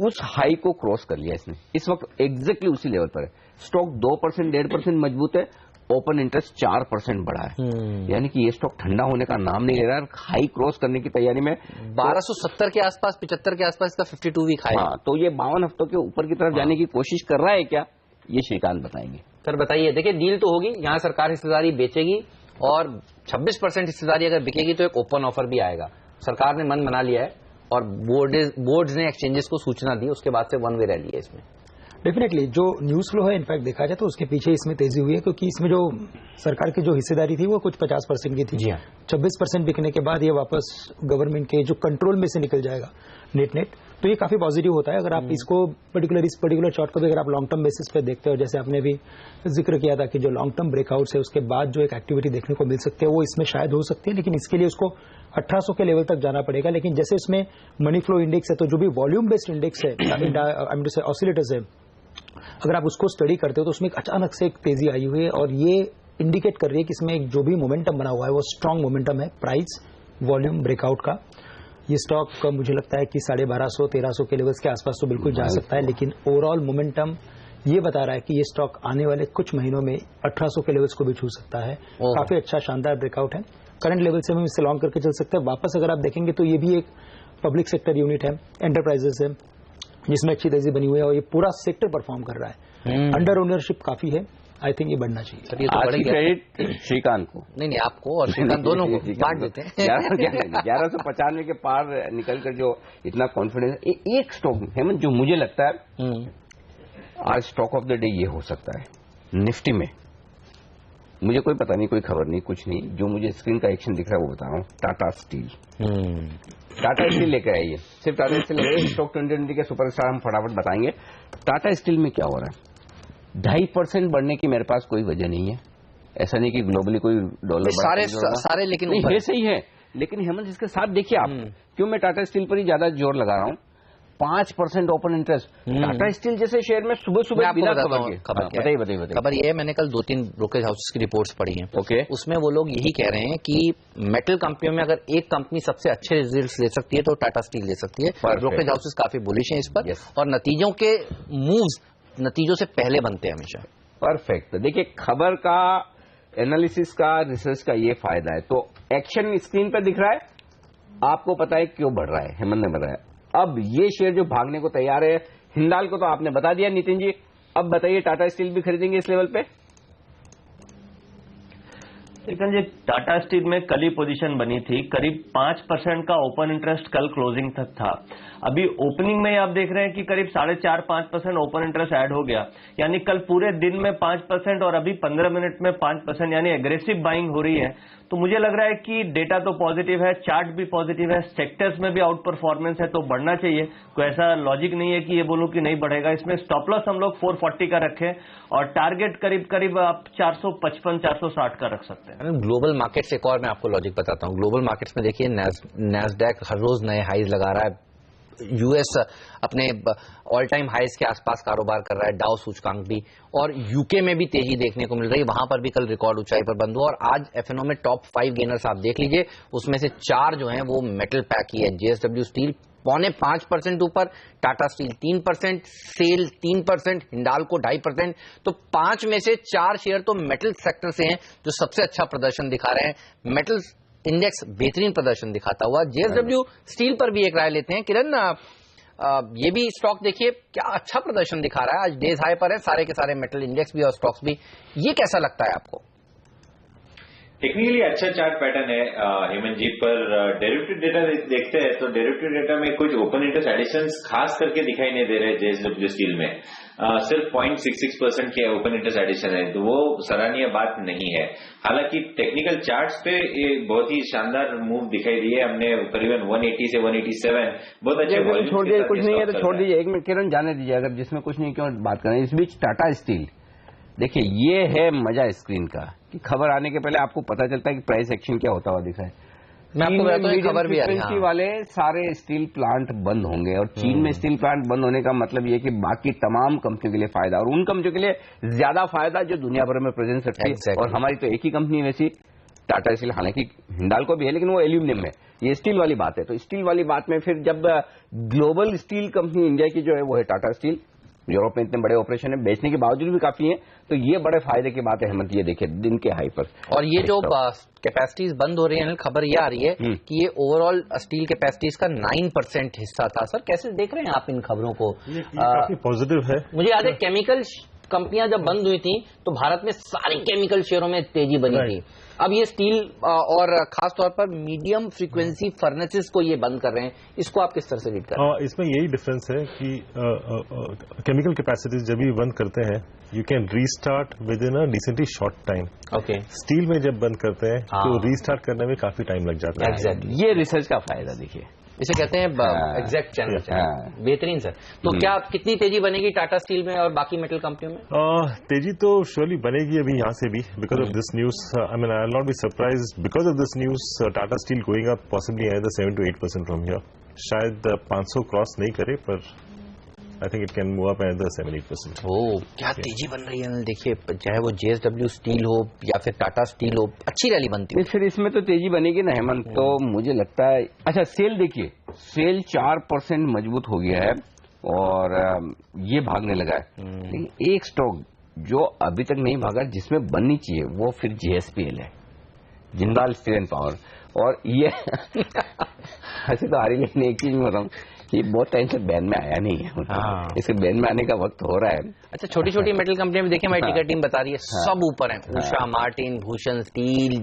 उस हाई को क्रॉस कर लिया इसने, इस वक्त एग्जैक्टली उसी लेवल पर है। स्टॉक 2% 1.5% मजबूत है, ओपन इंटरेस्ट 4% बढ़ा है, यानी कि ये स्टॉक ठंडा होने का नाम नहीं ले रहा है, हाई क्रॉस करने की तैयारी में। 1270 के आसपास 75 के आसपास इसका 52 वीक हाई। हाँ, तो ये 52 हफ्तों के ऊपर की तरफ जाने की कोशिश कर रहा है क्या, ये श्रीकांत बताएंगे। सर बताइए। देखिए डील तो होगी, यहाँ सरकार हिस्सेदारी बेचेगी और 26% हिस्सेदारी अगर बिकेगी तो एक ओपन ऑफर भी आएगा। सरकार ने मन बना लिया है और बोर्ड्स ने एक्सचेंजेस को सूचना दी, उसके बाद से वन वे रैली है इसमें। डेफिनेटली जो न्यूज फ्लो है इनफैक्ट देखा जाए तो उसके पीछे इसमें तेजी हुई है, क्योंकि इसमें जो सरकार की जो हिस्सेदारी थी वो कुछ 50% की थी। 26% बिकने के बाद ये वापस गवर्नमेंट के जो कंट्रोल में से निकल जाएगा नेट, तो ये काफी पॉजिटिव होता है। अगर आप इसको इस पर्टिकुलर चार्ट को भी अगर आप लॉन्ग टर्म बेसिस पे देखते हो, जैसे आपने भी जिक्र किया था कि जो लॉन्ग टर्म ब्रेकआउट्स है उसके बाद जो एक एक्टिविटी देखने को मिल सकती है वो इसमें शायद हो सकती है, लेकिन इसके लिए उसको 1800 के लेवल तक जाना पड़ेगा। लेकिन जैसे इसमें मनी फ्लो इंडेक्स है, तो जो भी वॉल्यूम बेस्ड इंडेक्स है ऑसिलेटर्स है, अगर आप उसको स्टडी करते हो तो उसमें एक अचानक से एक तेजी आई हुई है और ये इंडिकेट कर रही है कि इसमें एक जो भी मोमेंटम बना हुआ है वो स्ट्रांग मोमेंटम है प्राइस वॉल्यूम ब्रेकआउट का। ये स्टॉक मुझे लगता है कि 1250-1300 के लेवल्स के आसपास तो बिल्कुल जा सकता है, लेकिन ओवरऑल मोमेंटम ये बता रहा है कि ये स्टॉक आने वाले कुछ महीनों में 1800 के लेवल्स को भी छू सकता है। काफी अच्छा शानदार ब्रेकआउट है, करंट लेवल से हम इससे लॉन्ग करके चल सकते हैं। वापस अगर आप देखेंगे तो ये भी एक पब्लिक सेक्टर यूनिट है, एंटरप्राइजेस है, जिसमें अच्छी तेजी बनी हुई है और ये पूरा सेक्टर परफॉर्म कर रहा है। अंडर ओनरशिप काफी है, आई थिंक ये बढ़ना चाहिए। आज की क्रेडिट श्रीकांत को नहीं आपको और श्रीकांत दोनों को बांट देते हैं। 1195 के पार निकलकर जो इतना कॉन्फिडेंस, एक स्टॉक हेमंत जो मुझे लगता है आज स्टॉक ऑफ द डे ये हो सकता है निफ्टी में। मुझे कोई पता नहीं, कोई खबर नहीं, कुछ नहीं, जो मुझे स्क्रीन का एक्शन दिख रहा है वो बता रहा हूँ। टाटा स्टील, टाटा स्टील लेकर आइए, सिर्फ टाटा स्टील लेकर स्टॉक 2020 के सुपरस्टार हम फटाफट बताएंगे। टाटा स्टील में क्या हो रहा है, 2.5% बढ़ने की मेरे पास कोई वजह नहीं है। ऐसा नहीं कि ग्लोबली कोई डॉलर सारे लेकिन ये सही है, लेकिन हेमंत इसके साथ देखिए आप क्यों मैं टाटा स्टील पर ही ज्यादा जोर लगा रहा हूँ। 5% ओपन इंटरेस्ट टाटा स्टील जैसे शेयर में सुबह सुबह बिना बताइए। खबर ये है, मैंने कल 2-3 ब्रोकरेज हाउसेस की रिपोर्ट्स पढ़ी हैं। ओके, उसमें वो लोग यही कह रहे हैं कि मेटल कंपनियों में अगर एक कंपनी सबसे अच्छे रिजल्ट्स ले सकती है तो टाटा स्टील ले सकती है। ब्रोकरेज हाउसेस काफी बुलिश हैं इस पर, और नतीजों के मूव्स नतीजों से पहले बनते हैं हमेशा। परफेक्ट। देखिए खबर का, एनालिसिस का, रिसर्च का ये फायदा है। तो एक्शन स्क्रीन पर दिख रहा है, आपको पता है क्यों बढ़ रहा है, हेमंत ने बताया। अब ये शेयर जो भागने को तैयार है, हिंदाल को तो आपने बता दिया नितिन जी, अब बताइए टाटा स्टील भी खरीदेंगे इस लेवल पे? लेकिन जी टाटा स्टील में कल ही पोजीशन बनी थी, करीब 5% का ओपन इंटरेस्ट कल क्लोजिंग तक था। अभी ओपनिंग में आप देख रहे हैं कि करीब 4.5-5% ओपन इंटरेस्ट ऐड हो गया, यानी कल पूरे दिन में 5% और अभी 15 मिनट में 5%, यानी एग्रेसिव बाइंग हो रही है। तो मुझे लग रहा है कि डेटा तो पॉजिटिव है, चार्ट भी पॉजिटिव है, सेक्टर्स में भी आउट परफॉर्मेंस है, तो बढ़ना चाहिए। कोई ऐसा लॉजिक नहीं है कि ये बोलूं कि नहीं बढ़ेगा। इसमें स्टॉप लॉस हम लोग 440 का रखें और टारगेट करीब करीब आप 455-460 का रख सकते हैं। ग्लोबल मार्केट्स एक और मैं आपको लॉजिक बताता हूँ। ग्लोबल मार्केट्स में देखिए नैस्डैक हर रोज नए हाईज लगा रहा है, यूएस अपने ऑल टाइम हाईज के आसपास कारोबार कर रहा है, डाउ सूचकांक भी, और यूके में भी तेजी देखने को मिल रही है, वहां पर भी कल रिकॉर्ड ऊंचाई पर बंद हुआ। और आज एफएनओ में टॉप 5 गेनर्स आप देख लीजिए, उसमें से 4 जो हैं वो मेटल पैक ही है। जेएसडब्ल्यू स्टील 4.5% ऊपर, टाटा स्टील 3%, सेल 3%, हिंडाल्को 2.5%। तो 5 में से 4 शेयर तो मेटल सेक्टर से हैं जो सबसे अच्छा प्रदर्शन दिखा रहे हैं। मेटल इंडेक्स बेहतरीन प्रदर्शन दिखाता हुआ। जेएसडब्ल्यू स्टील पर भी एक राय लेते हैं। किरण, ये भी स्टॉक देखिए क्या अच्छा प्रदर्शन दिखा रहा है, आज डेज हाई पर है सारे के सारे मेटल इंडेक्स भी और स्टॉक्स भी। ये कैसा लगता है आपको? टेक्निकली अच्छा चार्ट पैटर्न है हेमंत जी, पर डेरिवेटिव डेटा देखते हैं तो डेरिवेटिव डेटा में कुछ ओपन इंटरेस्ट एडिशंस खास करके दिखाई नहीं दे रहे जेएसडब्ल्यू स्टील में। सिर्फ 0.66% के ओपन इंटरेस्ट एडिशन है, तो वो सराहनीय बात नहीं है। हालांकि टेक्निकल चार्ट्स पे ये बहुत ही शानदार मूव दिखाई दिए हमने, करीबन 180 से 187 बहुत अच्छे वॉल्यूम। छोड़ दीजिए, कुछ नहीं है तो छोड़ दीजिए, 1 मिनट किरण जाने दीजिए। अगर जिसमें कुछ नहीं क्यों बात करें। इस बीच टाटा स्टील देखिए, ये है मजा स्क्रीन का कि खबर आने के पहले आपको पता चलता है कि प्राइस एक्शन क्या होता हुआ दिख रहा है। मैं आपको बताता हूं, खबर भी आ रही है वाले सारे स्टील प्लांट बंद होंगे और चीन में स्टील प्लांट बंद होने का मतलब ये कि बाकी तमाम कंपनियों के लिए फायदा, और उन कंपनियों के लिए ज्यादा फायदा जो दुनिया भर में प्रेजेंस रखती है। और हमारी तो एक ही कंपनी वैसी टाटा स्टील, हालांकि हिंडाल्को भी है लेकिन वो एल्यूमिनियम में, ये स्टील वाली बात है। तो स्टील वाली बात में फिर जब ग्लोबल स्टील कंपनी इंडिया की जो है वो है टाटा स्टील, यूरोप में इतने बड़े ऑपरेशन है, बेचने के बावजूद भी काफी है, तो ये बड़े फायदे की बात है हेमंत। ये देखिए दिन के हाई पर, और ये जो कैपेसिटीज बंद हो रही है, खबर ये आ रही है कि ये ओवरऑल स्टील कैपेसिटीज का 9% हिस्सा था। सर कैसे देख रहे हैं आप इन खबरों को? काफी पॉजिटिव है। मुझे याद है केमिकल कंपनियां जब बंद हुई थी तो भारत में सारी केमिकल शेयरों में तेजी बनी थी। अब ये स्टील और खास तौर पर मीडियम फ्रीक्वेंसी फर्नेसेस को ये बंद कर रहे हैं, इसको आप किस तरह से रीड कर रहे हैं? इसमें यही डिफरेंस है कि केमिकल कैपेसिटीज जब भी बंद करते हैं you can restart with in a decently short time. Okay, steel में जब बंद करते हैं तो रीस्टार्ट करने में काफी टाइम लग जाता है। Exactly. ये रिसर्च का फायदा देखिए, इसे कहते हैं एग्जैक्ट चैनल। बेहतरीन सर। तो क्या कितनी तेजी बनेगी टाटा स्टील में और बाकी मेटल कंपनियों में? तेजी तो श्योरली बनेगी अभी यहाँ से भी, because of this news. I mean I will not be surprise because of this news Tata steel going up possibly another 7 to 8% from here. शायद 500 क्रॉस नहीं करे, पर आई think it can move up another 7-8%। ओह, क्या तेजी बन रही है। देखिए चाहे वो जेएसडब्ल्यू स्टील हो या फिर टाटा स्टील हो, अच्छी रैली बनती है। फिर इसमें तो तेजी बनेगी ना हेमंत। तो मुझे लगता है अच्छा, सेल देखिए, सेल 4% मजबूत हो गया है और ये भागने लगा है। लेकिन एक स्टॉक जो अभी तक नहीं भागा, जिसमें बननी चाहिए, वो फिर जेएसपीएल है, जिंदाल स्टील एंड पावर। और ये ऐसे तो आ रही, लेकिन एक चीज मैं बताऊं, ये बहुत टाइम से बैन में आया नहीं है। इसे बैन में आने का वक्त हो रहा है। अच्छा, छोटी छोटी मेटल कंपनियां भी देखिए, हमारी टिकट टीम बता रही है सब ऊपर है। उषा, मार्टिन, भूषण स्टील,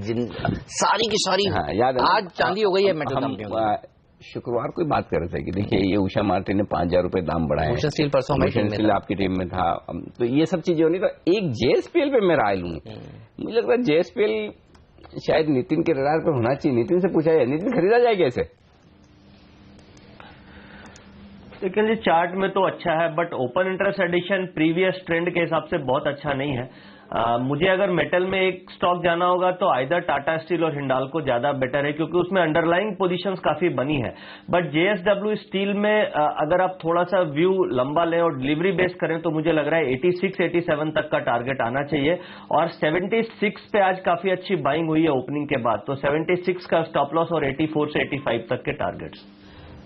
सारी की सारी। याद है आज चांदी हो गई है मेटल कंपनियों। शुक्रवार को बात कर रहे थे कि देखिए ये उषा मार्टिन ने 5,000 रुपए दाम बढ़ाए। भूषण स्टील परसों भूषण स्टील आपकी टीम में था। तो ये सब चीजें होनी, तो एक जेएसपीएल पे मैं राय लूंगी। मुझे लगता है जेएसपीएल शायद नितिन के रडार पर होना चाहिए। नितिन से पूछा जाए, नितिन खरीदा जाए कैसे? लेकिन ये चार्ट में तो अच्छा है, but open interest addition previous trend के हिसाब से बहुत अच्छा नहीं है। मुझे अगर मेटल में एक स्टॉक जाना होगा तो आइदर टाटा स्टील और हिंडाल्को ज्यादा बेटर है, क्योंकि उसमें अंडरलाइंग पोजीशंस काफी बनी है। बट जेएसडब्ल्यू स्टील में अगर आप थोड़ा सा व्यू लंबा लें और डिलीवरी बेस करें तो मुझे लग रहा है 86-87 तक का टारगेट आना चाहिए। और 76 पे आज काफी अच्छी बाइंग हुई है ओपनिंग के बाद, तो 76 का स्टॉप लॉस और 84 से 85 तक के targets.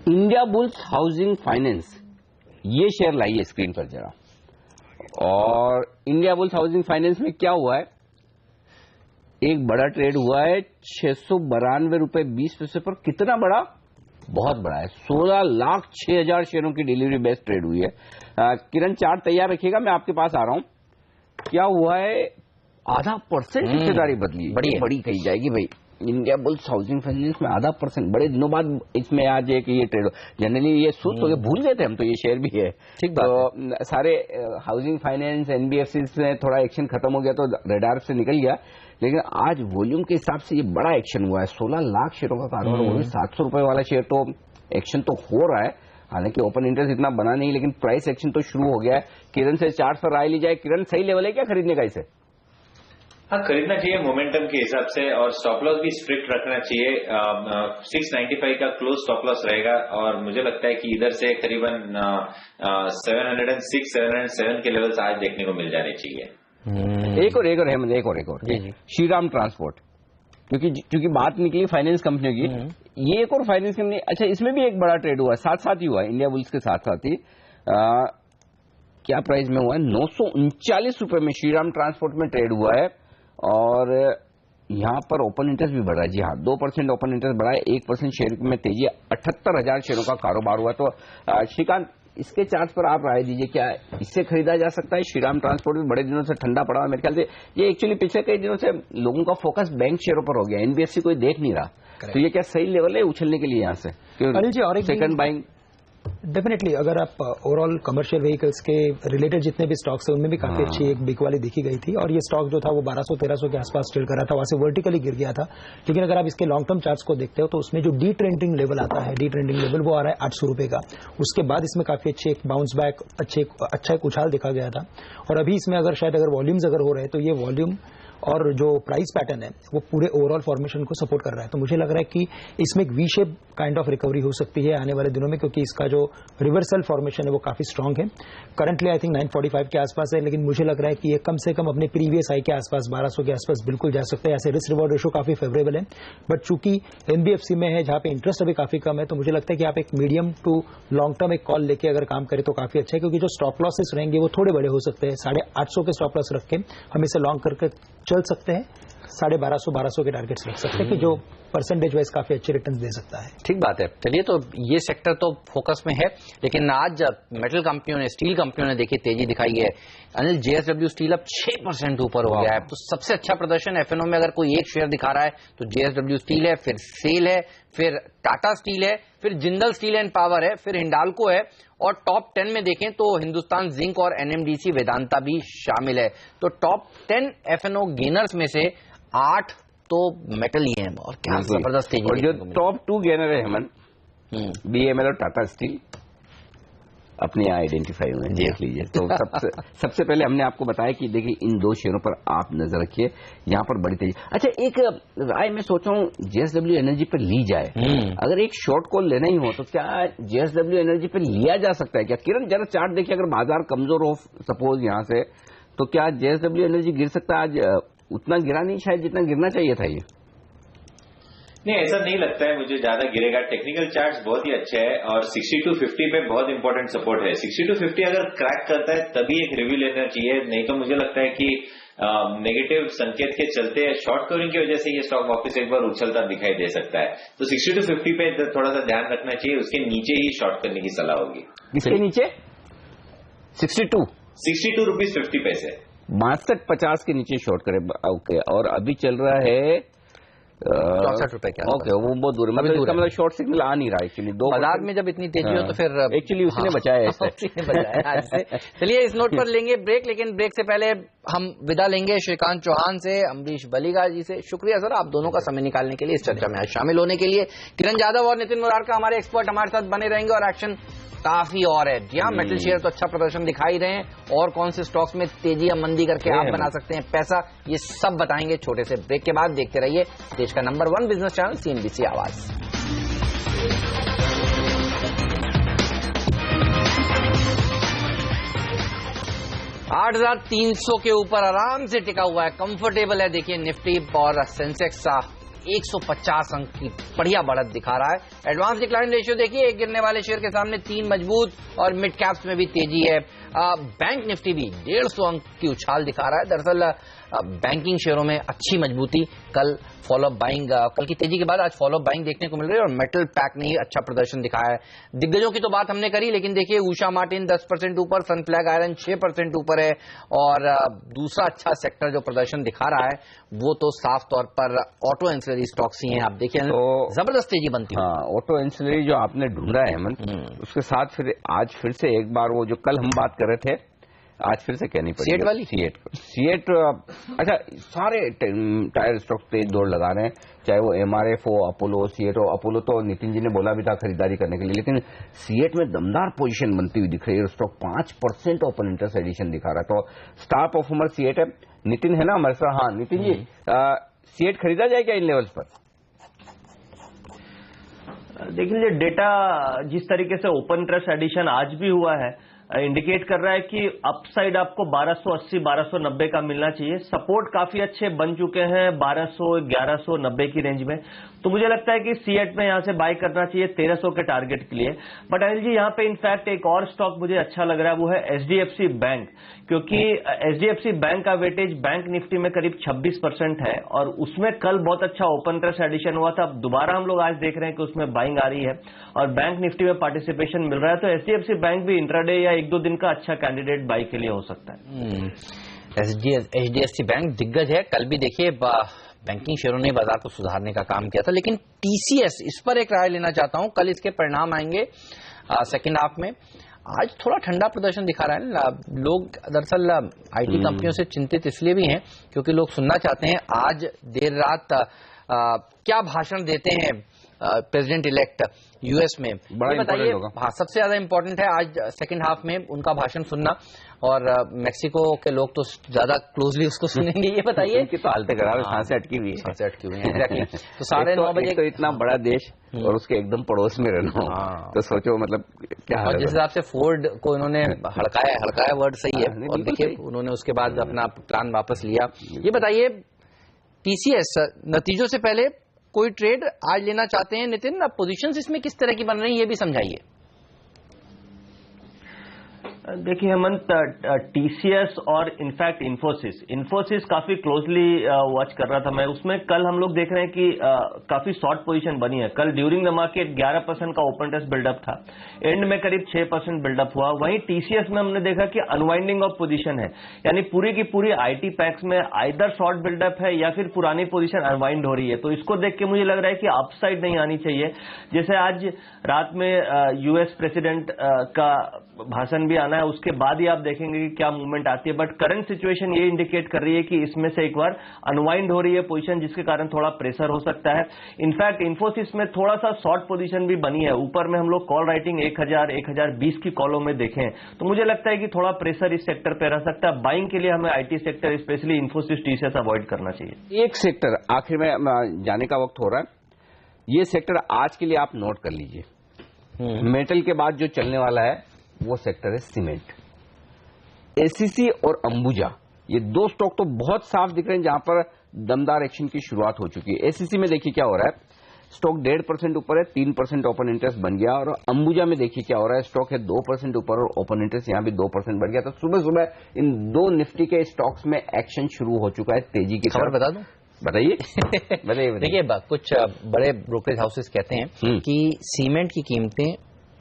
India bulls housing finance, ये शेयर लाइए स्क्रीन पर जरा। और इंडिया बुल्स हाउसिंग फाइनेंस में क्या हुआ है, एक बड़ा ट्रेड हुआ है 692 रुपए 20 पैसे पर। कितना बड़ा? बहुत बड़ा है। 16,06,000 शेयरों की डिलीवरी बेस्ड ट्रेड हुई है। किरण चार्ट तैयार रखिएगा, मैं आपके पास आ रहा हूं। क्या हुआ है, 0.5% हिस्सेदारी बदली, बड़ी कही जाएगी भाई। इंडिया बुल्स हाउसिंग फाइनेंस में 0.5%, बड़े दिनों बाद इसमें आज एक ये ट्रेड, जनरली ये सूट हो गया, भूल गए थे हम तो ये शेयर भी है। ठीक तो सारे हाउसिंग फाइनेंस एनबीएफसी से थोड़ा एक्शन खत्म हो गया तो रडार से निकल गया, लेकिन आज वॉल्यूम के हिसाब से ये बड़ा एक्शन हुआ है। 16 लाख शेयरों का कारोबार, वो भी 700 रुपए वाला शेयर, तो एक्शन तो हो रहा है। हालांकि ओपन इंटरेस्ट इतना बना नहीं, लेकिन प्राइस एक्शन तो शुरू हो गया है। किरण से चार्ट पर राय ली जाए, किरण सही लेवल है क्या खरीदने का इसे? हाँ, खरीदना चाहिए मोमेंटम के हिसाब से, और स्टॉप लॉस भी स्ट्रिक्ट रखना चाहिए। 695 का क्लोज स्टॉप लॉस रहेगा, और मुझे लगता है कि इधर से करीबन 706, 707 के लेवल्स आज देखने को मिल जाने चाहिए। एक और हेमंत, एक और श्रीराम ट्रांसपोर्ट, क्योंकि बात निकली फाइनेंस कंपनी की, ये एक और फाइनेंस कंपनी। अच्छा, इसमें भी एक बड़ा ट्रेड हुआ है, साथ ही हुआ है, इंडिया बुल्स के साथ ही। क्या प्राइस में हुआ है? 939 रुपए में श्रीराम ट्रांसपोर्ट में ट्रेड हुआ है, और यहां पर ओपन इंटरेस्ट भी बढ़ा है। जी हाँ, 2% ओपन इंटरेस्ट बढ़ा है, 1% शेयर में तेजी, 78,000 शेयरों का कारोबार हुआ। तो श्रीकांत, इसके चार्ट पर आप राय दीजिए, क्या इससे खरीदा जा सकता है? श्रीराम ट्रांसपोर्ट भी बड़े दिनों से ठंडा पड़ा, मेरे ख्याल से ये एक्चुअली पिछले कई दिनों से लोगों का फोकस बैंक शेयरों पर हो गया, एनबीएफसी कोई देख नहीं रहा। तो ये क्या सही लेवल है उछलने के लिए यहाँ से? अनिल जी, और सेकंड बाइंग डेफिनेटली, अगर आप ओवरऑल कमर्शियल व्हीकल्स के रिलेटेड जितने भी स्टॉक्स है उनमें भी काफी अच्छी एक बिक वाली दिखी गई थी, और ये स्टॉक जो था वो 1200-1300 के आसपास ट्रेड कर रहा था, वहां से वर्टिकली गिर गया था। लेकिन अगर आप इसके लॉन्ग टर्म चार्ट्स को देखते हो तो उसमें जो डी ट्रेंडिंग लेवल आता है, डी ट्रेंडिंग लेवल वो आ रहा है 800 रुपए का। उसके बाद इसमें काफी अच्छे एक बाउंस बैक, अच्छा एक उछाल दिखा गया था। और अभी इसमें अगर वॉल्यूम्स अगर हो रहे हैं तो ये वॉल्यूम और जो प्राइस पैटर्न है वो पूरे ओवरऑल फॉर्मेशन को सपोर्ट कर रहा है। तो मुझे लग रहा है कि इसमें एक V shape kind of recovery हो सकती है आने वाले दिनों में, क्योंकि इसका जो रिवर्सल फॉर्मेशन है वो काफी स्ट्रांग है। करंटली आई थिंक 945 के आसपास है, लेकिन मुझे लग रहा है कि ये कम से कम अपने प्रीवियस हाई के आसपास 1200 के आसपास बिल्कुल जा सकता है। ऐसे रिस्क रिवॉर्ड रेशो काफी फेवरेबल है, बट चूंकि एनबीएफसी में है जहां पे इंटरेस्ट अभी काफी कम है, तो मुझे लगता है कि आप एक मीडियम टू लॉन्ग टर्म एक कॉल लेके अगर काम करें तो काफी अच्छा है, क्योंकि जो स्टॉप लॉसेस रहेंगे वो थोड़े बड़े हो सकते हैं। 850 के स्टॉप लॉस रख के हम इसे लॉन्ग करके चल सकते हैं, 1250 के टारगेट्स रख सकते हैं कि जो परसेंटेज वाइज काफी अच्छे रिटर्न दे सकता है। ठीक बात है। चलिए, तो ये सेक्टर तो फोकस में है, लेकिन आज मेटल कंपनियों ने, स्टील कंपनियों ने देखिए तेजी दिखाई है। अनिल, जेएसडब्ल्यू स्टील अब 6% ऊपर हो गया है, तो सबसे अच्छा प्रदर्शन एफएनओ में अगर कोई एक शेयर दिखा रहा है तो जेएसडब्ल्यू स्टील है, फिर सेल है, फिर टाटा स्टील है, फिर जिंदल स्टील एंड पावर है, फिर हिंडाल्को है, और टॉप 10 में देखें तो हिंदुस्तान जिंक और एनएमडीसी वेदांता भी शामिल है। तो टॉप 10 एफएनओ गेनर्स में से 8 तो मेटल ही है, और क्या जबरदस्त तेजी। और जो टॉप 2 गेनर है हेमंत, बीएमएल और टाटा स्टील अपने यहाँ आइडेंटिफाई हुए हैं, देख लीजिए। तो सबसे पहले हमने आपको बताया कि देखिए इन 2 शेयरों पर आप नजर रखिए, यहाँ पर बड़ी तेजी। अच्छा, एक राय मैं सोच रहा हूँ जेएसडब्ल्यू एनर्जी पर ली जाए, अगर एक शॉर्ट कॉल लेना ही हो तो क्या जेएसडब्ल्यू एनर्जी पर लिया जा सकता है क्या? किरण, जरा चार्ट देखिए, अगर बाजार कमजोर हो सपोज यहाँ से, तो क्या जेएसडब्ल्यू एनर्जी गिर सकता है? आज उतना गिरा नहीं शायद जितना गिरना चाहिए था। ये नहीं, ऐसा नहीं लगता है मुझे ज्यादा गिरेगा। टेक्निकल चार्ट्स बहुत ही अच्छे है, और 6250 पे बहुत इंपॉर्टेंट सपोर्ट है। 6250 अगर क्रैक करता है तभी एक रिव्यू लेना चाहिए, नहीं तो मुझे लगता है कि नेगेटिव संकेत के चलते शॉर्ट कवरिंग की वजह से ये स्टॉक वापस एक बार उछलता दिखाई दे सकता है। तो 6250 पे थोड़ा सा ध्यान रखना चाहिए, उसके नीचे ही शॉर्ट करने की सलाह होगी। इसके नीचे 62 रुपीज 50 पैसे, 62.50 के नीचे शॉर्ट करे। ओके, और अभी चल रहा है 64 रुपए क्या? ओके, वो बहुत दूर है, मतलब शॉर्ट सिग्नल आ नहीं रहा एक्चुअली। बाजार में जब इतनी तेजी हो तो फिर एक्चुअली उसने बचाया है। चलिए, इस नोट पर लेंगे ब्रेक, लेकिन ब्रेक से पहले हम विदा लेंगे श्रीकांत चौहान से, अम्बरीश बलिगा जी से। शुक्रिया सर, आप दोनों का समय निकालने के लिए, इस चर्चा में आज शामिल होने के लिए। किरण जाधव और नितिन मुरारका हमारे एक्सपर्ट हमारे साथ बने रहेंगे, और एक्शन काफी और है। जी हाँ, मेटल शेयर तो अच्छा प्रदर्शन दिखाई रहे हैं, और कौन से स्टॉक्स में तेजी या मंदी करके आप बना सकते हैं पैसा, ये सब बताएंगे छोटे से ब्रेक के बाद। देखते रहिए देश का नंबर 1 बिजनेस चैनल सीएनबीसी आवाज। $8,300 के ऊपर आराम से टिका हुआ है, कंफर्टेबल है। देखिए निफ्टी और सेंसेक्स 150 अंक की बढ़िया बढ़त दिखा रहा है। एडवांस डिक्लाइन रेशियो देखिए, एक गिरने वाले शेयर के सामने 3 मजबूत, और मिड कैप्स में भी तेजी है। बैंक निफ्टी भी 150 अंक की उछाल दिखा रहा है। दरअसल बैंकिंग शेयरों में अच्छी मजबूती, कल फॉलोअप बाइंग, कल की तेजी के बाद आज फॉलोअप बाइंग देखने को मिल रही है और मेटल पैक ने ही अच्छा प्रदर्शन दिखाया है। दिग्गजों की तो बात हमने करी, लेकिन देखिए उषा मार्टिन 10% ऊपर, सनफ्लैग आयरन 6% ऊपर है और दूसरा अच्छा सेक्टर जो प्रदर्शन दिखा रहा है वो तो साफ तौर पर ऑटो एंसिलरी स्टॉक्स ही हैं। आप देखिए तो जबरदस्त तेजी बनती है। ऑटो एंसिलरी जो आपने ढूंढा है हेमंत, उसके साथ फिर आज फिर से एक बार वो जो कल हम बात कर रहे थे, आज फिर से कहनी पड़ी सीएट वाली सीएट। अच्छा, सारे टायर स्टॉक तेज दौड़ लगा रहे हैं, चाहे वो एमआरएफ हो, अपोलो, सीएट हो। अपोलो तो नितिन जी ने बोला भी था खरीदारी करने के लिए, लेकिन सीएट में दमदार पोजीशन बनती हुई दिख रही है। स्टॉक 5% ओपन इंटरेस्ट एडिशन दिखा रहा है, तो स्टार परफॉर्मर सीएट है। नितिन है ना हमारे साथ? हाँ नितिन जी, सीएट खरीदा जाए क्या इन लेवल्स पर? देख लीजिए, डेटा जिस तरीके से ओपन इंटरेस्ट एडिशन आज भी हुआ है इंडिकेट कर रहा है कि अपसाइड आपको 1280 1290 का मिलना चाहिए। सपोर्ट काफी अच्छे बन चुके हैं 1200 1190 की रेंज में, तो मुझे लगता है कि सीएट में यहां से बाय करना चाहिए 1300 के टारगेट के लिए। बट अनिल जी, यहां पे इनफैक्ट एक और स्टॉक मुझे अच्छा लग रहा है, वो है एचडीएफसी बैंक, क्योंकि एचडीएफसी बैंक का वेटेज बैंक निफ्टी में करीब 26% है और उसमें कल बहुत अच्छा ओपन इंटरेस्ट एडिशन हुआ था। दोबारा हम लोग आज देख रहे हैं कि उसमें बाइंग आ रही है और बैंक निफ्टी में पार्टिसिपेशन मिल रहा है, तो एचडीएफसी बैंक भी इंट्राडे या 1-2 दिन का अच्छा कैंडिडेट बाई के लिए हो सकता है। एचडीएफसी बैंक दिग्गज है, कल भी देखिए बैंकिंग शेयरों ने बाजार को सुधारने का काम किया था। लेकिन टीसीएस, इस पर एक राय लेना चाहता हूं। कल इसके परिणाम आएंगे सेकेंड हाफ में। आज थोड़ा ठंडा प्रदर्शन दिखा रहा है। लोग दरअसल आईटी कंपनियों से चिंतित इसलिए भी हैं क्योंकि लोग सुनना चाहते हैं आज देर रात क्या भाषण देते हैं प्रेसिडेंट इलेक्ट यूएस में। बड़ा बताइए, होगा। हाँ, सबसे ज्यादा इंपॉर्टेंट है आज सेकंड हाफ में उनका भाषण सुनना, और मेक्सिको के लोग तो ज्यादा क्लोजली उसको सुनेंगे। ये बताइए, इनकी तो हालत खराब है, सांसें अटकी हुई है, सांसें अटकी हुई है। एग्जैक्टली। तो 9:30 बजे तो इतना बड़ा देश और उसके एकदम पड़ोस में रहना, तो सोचो मतलब क्या हाल है। जिस हिसाब से फोर्ड को इन्होंने हड़काया वर्ड सही है, और देखिए उन्होंने उसके बाद अपना प्लान वापस लिया। ये बताइए, टीसीएस नतीजों से पहले कोई ट्रेड आज लेना चाहते हैं नितिन? अब पोजीशंस इसमें किस तरह की बन रही है ये भी समझाइए। देखिए हेमंत, टीसीएस और इनफैक्ट इन्फोसिस काफी क्लोजली वॉच कर रहा था मैं। उसमें कल हम लोग देख रहे हैं कि काफी शॉर्ट पोजीशन बनी है। कल ड्यूरिंग द मार्केट 11% का ओपन टेस्ट बिल्डअप था, एंड में करीब 6% बिल्डअप हुआ। वहीं टीसीएस में हमने देखा कि अनवाइंडिंग ऑफ पोजीशन है, यानी पूरी की पूरी आईटी पैक्स में आइदर शॉर्ट बिल्डअप है या फिर पुरानी पोजीशन अनवाइंड हो रही है। तो इसको देख के मुझे लग रहा है कि अपसाइड नहीं आनी चाहिए। जैसे आज रात में यूएस प्रेसिडेंट का भाषण भी आना है, उसके बाद ही आप देखेंगे कि क्या मूवमेंट आती है। बट करंट सिचुएशन ये इंडिकेट कर रही है कि इसमें से एक बार अनवाइंड हो रही है पोजीशन, जिसके कारण थोड़ा प्रेशर हो सकता है। इनफैक्ट इन्फोसिस में थोड़ा सा शॉर्ट पोजीशन भी बनी है, ऊपर में हम लोग कॉल राइटिंग 1000-1020 की कॉलों में देखें, तो मुझे लगता है कि थोड़ा प्रेशर इस सेक्टर पे रह सकता है। बाइंग के लिए हमें IT sector specially Infosys TCS avoid करना चाहिए। एक सेक्टर आखिर में जाने का वक्त हो रहा है, ये सेक्टर आज के लिए आप नोट कर लीजिए। मेटल के बाद जो चलने वाला है वो सेक्टर है सीमेंट। एसीसी और अंबुजा, ये दो स्टॉक तो बहुत साफ दिख रहे हैं जहां पर दमदार एक्शन की शुरुआत हो चुकी है। एसीसी में देखिए क्या हो रहा है, स्टॉक 1.5% ऊपर है, 3% ओपन इंटरेस्ट बन गया। और अंबुजा में देखिए क्या हो रहा है, स्टॉक है 2% ऊपर और ओपन इंटरेस्ट यहां भी 2% बढ़ गया। तो सुबह सुबह इन दो निफ्टी के स्टॉक्स में एक्शन शुरू हो चुका है तेजी की खबर बता दूं? बताइए। देखिए, कुछ बड़े ब्रोकरेज हाउसेस कहते हैं कि सीमेंट की कीमतें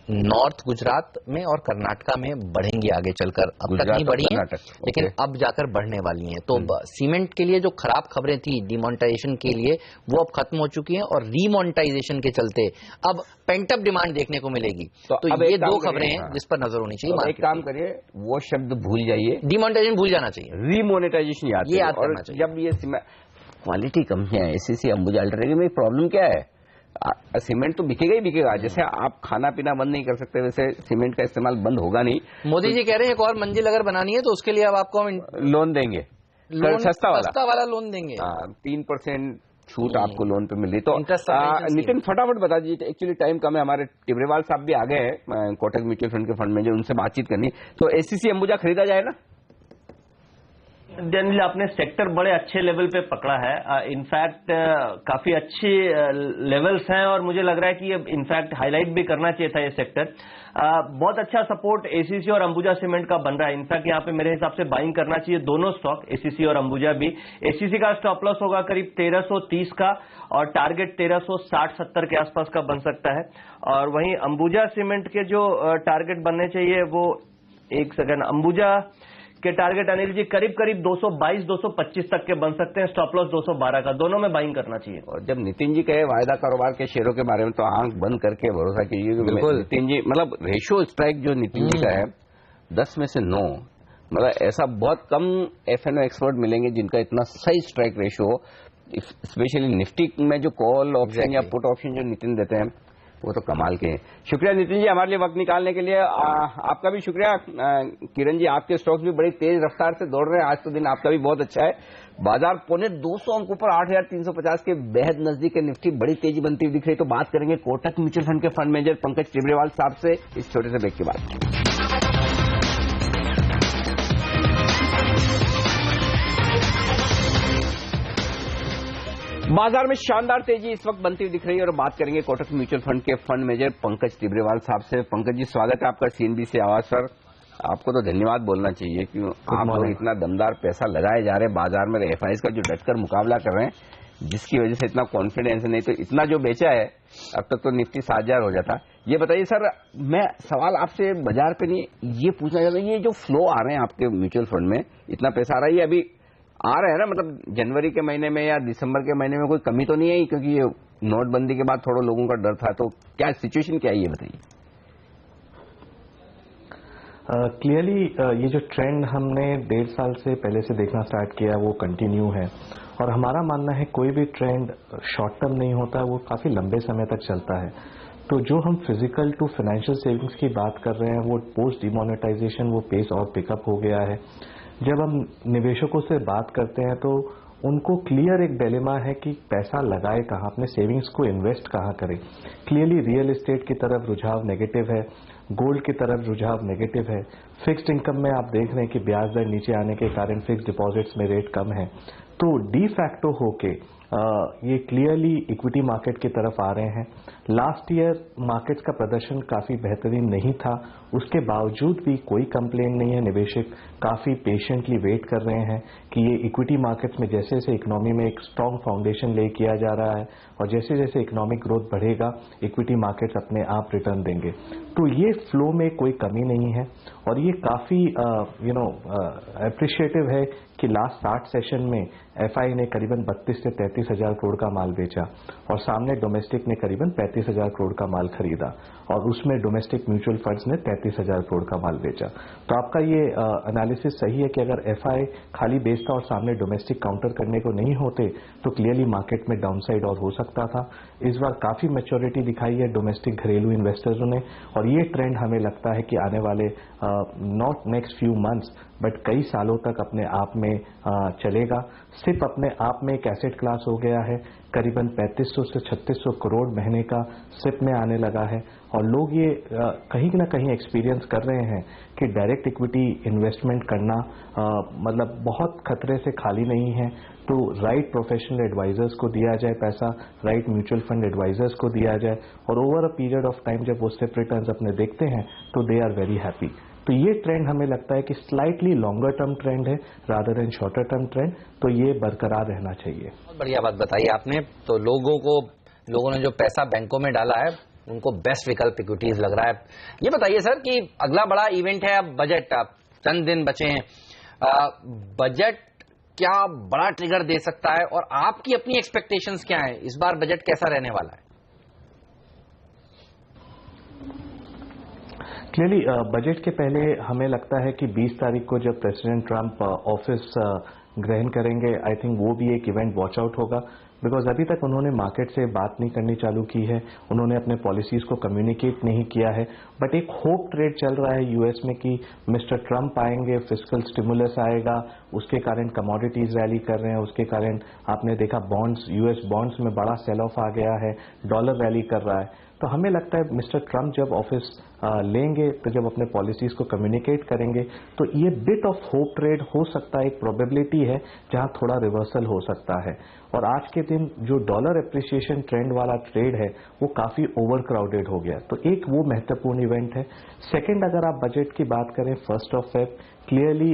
नॉर्थ गुजरात में और कर्नाटका में बढ़ेंगी आगे चलकर। अब तक नहीं बढ़ी हैं, लेकिन अब जाकर बढ़ने वाली हैं। तो सीमेंट के लिए जो खराब खबरें थी डिमोनेटाइजेशन के लिए, वो अब खत्म हो चुकी हैं और रीमोनेटाइजेशन के चलते अब पेंटअप डिमांड देखने को मिलेगी। तो ये दो खबरें हैं जिस पर नजर होनी चाहिए। एक काम करिए, वो शब्द भूल जाइए, डिमोनेटाइजेशन भूल जाना चाहिए, रीमोनेटाइजेशन याद करना चाहिए। जब ये क्वालिटी कंपनियां एसीसी अंबुजा अल्ट्राटेक में प्रॉब्लम क्या है, सीमेंट तो बिकेगा ही बिकेगा। जैसे आप खाना पीना बंद नहीं कर सकते, वैसे सीमेंट का इस्तेमाल बंद होगा नहीं। मोदी जी कह रहे हैं एक और मंजिल अगर बनानी है तो उसके लिए अब आपको हम लोन देंगे, सस्ता वाला लोन देंगे। 3% छूट आपको लोन पे मिली। तो नितिन फटाफट बता दीजिए, एक्चुअली टाइम कम है, हमारे टिब्रेवाल साहब भी आ गए हैं कोटक म्यूचुअल फंड के फंड में, जो उनसे बातचीत करनी। तो एसीसी अंबुजा खरीदा जाए ना? जनरली आपने सेक्टर बड़े अच्छे लेवल पे पकड़ा है। इनफैक्ट काफी अच्छे लेवल्स हैं और मुझे लग रहा है कि इनफैक्ट हाईलाइट भी करना चाहिए था ये सेक्टर। बहुत अच्छा सपोर्ट एसीसी और अंबुजा सीमेंट का बन रहा है। इनफैक्ट यहाँ पे मेरे हिसाब से बाइंग करना चाहिए दोनों स्टॉक, एसीसी और अंबुजा भी। एसीसी का स्टॉप लॉस होगा करीब 1330 का और टारगेट 1360-70 के आसपास का बन सकता है। और वहीं अंबुजा सीमेंट के जो टारगेट बनने चाहिए वो, एक सेकंड, अंबुजा के टारगेट अनिल जी करीब 222-225 तक के बन सकते हैं। स्टॉप लॉस 212 का, दोनों में बाइंग करना चाहिए। और जब नितिन जी कहे वायदा कारोबार के शेयरों के बारे में तो आंख बंद करके भरोसा कीजिए। नितिन जी मतलब रेशियो स्ट्राइक जो नितिन जी का है 10 में से 9, मतलब ऐसा बहुत कम एफएनओ एक्सपर्ट मिलेंगे जिनका इतना सही स्ट्राइक रेशियो, स्पेशली निफ्टी में जो कॉल ऑप्शन या पुट ऑप्शन जो नितिन देते हैं वो तो कमाल के हैं। शुक्रिया नितिन जी हमारे लिए वक्त निकालने के लिए। आपका भी शुक्रिया। किरण जी आपके स्टॉक्स भी बड़ी तेज रफ्तार से दौड़ रहे हैं, आज तो दिन आपका भी बहुत अच्छा है। बाजार पौने 200 अंकों पर 8,350 के बेहद नजदीक है। निफ्टी बड़ी तेजी बनती हुई दिख रही। तो बात करेंगे कोटक म्यूचुअल फंड के फंड मैनेजर पंकज टिब्रेवाल साहब से इस छोटे से ब्रेक के बाद। बाजार में शानदार तेजी इस वक्त बनती हुई दिख रही है और बात करेंगे कोटक म्यूचुअल फंड के फंड मैनेजर पंकज टिब्रेवाल साहब से। पंकज जी स्वागत है आपका सीएनबी से आवाज पर। आपको तो धन्यवाद बोलना चाहिए क्यों आप लोग इतना दमदार पैसा लगाए जा रहे हैं बाजार में, एफआईएस का जो डटकर मुकाबला कर रहे हैं जिसकी वजह से इतना कॉन्फिडेंस है। नहीं तो इतना जो बेचा है अब तक तो निफ्टी 7,000 हो जाता। ये बताइए सर, मैं सवाल आपसे बाजार पे नहीं ये पूछना चाहता हूँ, ये जो फ्लो आ रहे हैं आपके म्यूचुअल फंड में, इतना पैसा आ रहा है, ये अभी आ रहे हैं ना, मतलब जनवरी के महीने में या दिसंबर के महीने में कोई कमी तो नहीं है क्योंकि ये नोटबंदी के बाद थोड़ा लोगों का डर था, तो क्या सिचुएशन क्या है ये बताइए। क्लियरली ये जो ट्रेंड हमने 1.5 साल से पहले से देखना स्टार्ट किया वो कंटिन्यू है और हमारा मानना है कोई भी ट्रेंड शॉर्ट टर्म नहीं होता, वो काफी लंबे समय तक चलता है। तो जो हम फिजिकल टू फाइनेंशियल सेविंग्स की बात कर रहे हैं वो पोस्ट डिमोनेटाइजेशन वो पेस और पिकअप हो गया है। जब हम निवेशकों से बात करते हैं तो उनको क्लियर एक डिलेमा है कि पैसा लगाए कहाँ, अपने सेविंग्स को इन्वेस्ट कहाँ करें। क्लियरली रियल एस्टेट की तरफ रुझाव नेगेटिव है, गोल्ड की तरफ रुझाव नेगेटिव है, फिक्स्ड इनकम में आप देख रहे हैं कि ब्याज दर नीचे आने के कारण फिक्स्ड डिपॉजिट्स में रेट कम है। तो डी फैक्टो होके ये क्लियरली इक्विटी मार्केट की तरफ आ रहे हैं। लास्ट ईयर मार्केट्स का प्रदर्शन काफी बेहतरीन नहीं था, उसके बावजूद भी कोई कंप्लेन नहीं है। निवेशक काफी पेशेंटली वेट कर रहे हैं कि ये इक्विटी मार्केट्स में जैसे जैसे इकोनॉमी में एक स्ट्रांग फाउंडेशन ले किया जा रहा है और जैसे जैसे इकोनॉमिक ग्रोथ बढ़ेगा इक्विटी मार्केट्स अपने आप रिटर्न देंगे। तो ये फ्लो में कोई कमी नहीं है और ये काफी अप्रिशिएटिव है कि लास्ट 60 सेशन में एफआई ने करीबन 32 से 33 हजार करोड़ का माल बेचा और सामने डोमेस्टिक ने करीबन 35 हजार करोड़ का माल खरीदा और उसमें डोमेस्टिक म्यूचुअल फंड्स ने 33 हजार करोड़ का माल बेचा। तो आपका ये एनालिसिस सही है कि अगर एफआई खाली बेचता और सामने डोमेस्टिक काउंटर करने को नहीं होते तो क्लियरली मार्केट में डाउनसाइड और हो सकता था। इस बार काफी मैच्योरिटी दिखाई है डोमेस्टिक घरेलू इन्वेस्टर्सों ने और ये ट्रेंड हमें लगता है कि आने वाले not next few months but कई सालों तक अपने आप में चलेगा। सिर्फ अपने आप में एक एसेट क्लास हो गया है, करीबन 3500 से 3600 करोड़ महीने का सिप में आने लगा है और लोग ये कहीं ना कहीं एक्सपीरियंस कर रहे हैं कि डायरेक्ट इक्विटी इन्वेस्टमेंट करना मतलब बहुत खतरे से खाली नहीं है। तो राइट प्रोफेशनल एडवाइजर्स को दिया जाए पैसा, राइट म्यूचुअल फंड एडवाइजर्स को दिया जाए और over a period of time जब वो सिप रिटर्न्स अपने देखते हैं तो दे आर वेरी हैप्पी। तो ये ट्रेंड हमें लगता है कि स्लाइटली लॉन्गर टर्म ट्रेंड है rather than shorter term trend, तो ये बरकरार रहना चाहिए। बहुत बढ़िया बात बताई आपने। तो लोगों ने जो पैसा बैंकों में डाला है उनको बेस्ट विकल्प इक्विटीज लग रहा है। ये बताइए सर कि अगला बड़ा इवेंट है अब बजट, अब चंद दिन बचे हैं, बजट क्या बड़ा ट्रिगर दे सकता है और आपकी अपनी एक्सपेक्टेशंस क्या है, इस बार बजट कैसा रहने वाला है? क्लियरली बजट के पहले हमें लगता है कि 20 तारीख को जब प्रेसिडेंट ट्रंप ऑफिस ग्रहण करेंगे, आई थिंक वो भी एक इवेंट वॉच आउट होगा बिकॉज अभी तक उन्होंने मार्केट से बात नहीं करनी चालू की है, उन्होंने अपने पॉलिसीज को कम्युनिकेट नहीं किया है। बट एक होप ट्रेड चल रहा है यूएस में कि मिस्टर ट्रंप आएंगे, फिस्कल स्टिमुलस आएगा, उसके कारण कमोडिटीज रैली कर रहे हैं, उसके कारण आपने देखा बॉन्ड्स, यूएस बॉन्ड्स में बड़ा सेल ऑफ आ गया है, डॉलर रैली कर रहा है। तो हमें लगता है मिस्टर ट्रंप जब ऑफिस लेंगे तो जब अपने पॉलिसीज को कम्युनिकेट करेंगे तो ये बिट ऑफ होप ट्रेड हो सकता है, एक प्रोबेबिलिटी है जहां थोड़ा रिवर्सल हो सकता है। और आज के दिन जो डॉलर एप्रिसिएशन ट्रेंड वाला ट्रेड है वो काफी ओवर क्राउडेड हो गया, तो एक वो महत्वपूर्ण इवेंट है। सेकंड, अगर आप बजट की बात करें 1 फेब, क्लियरली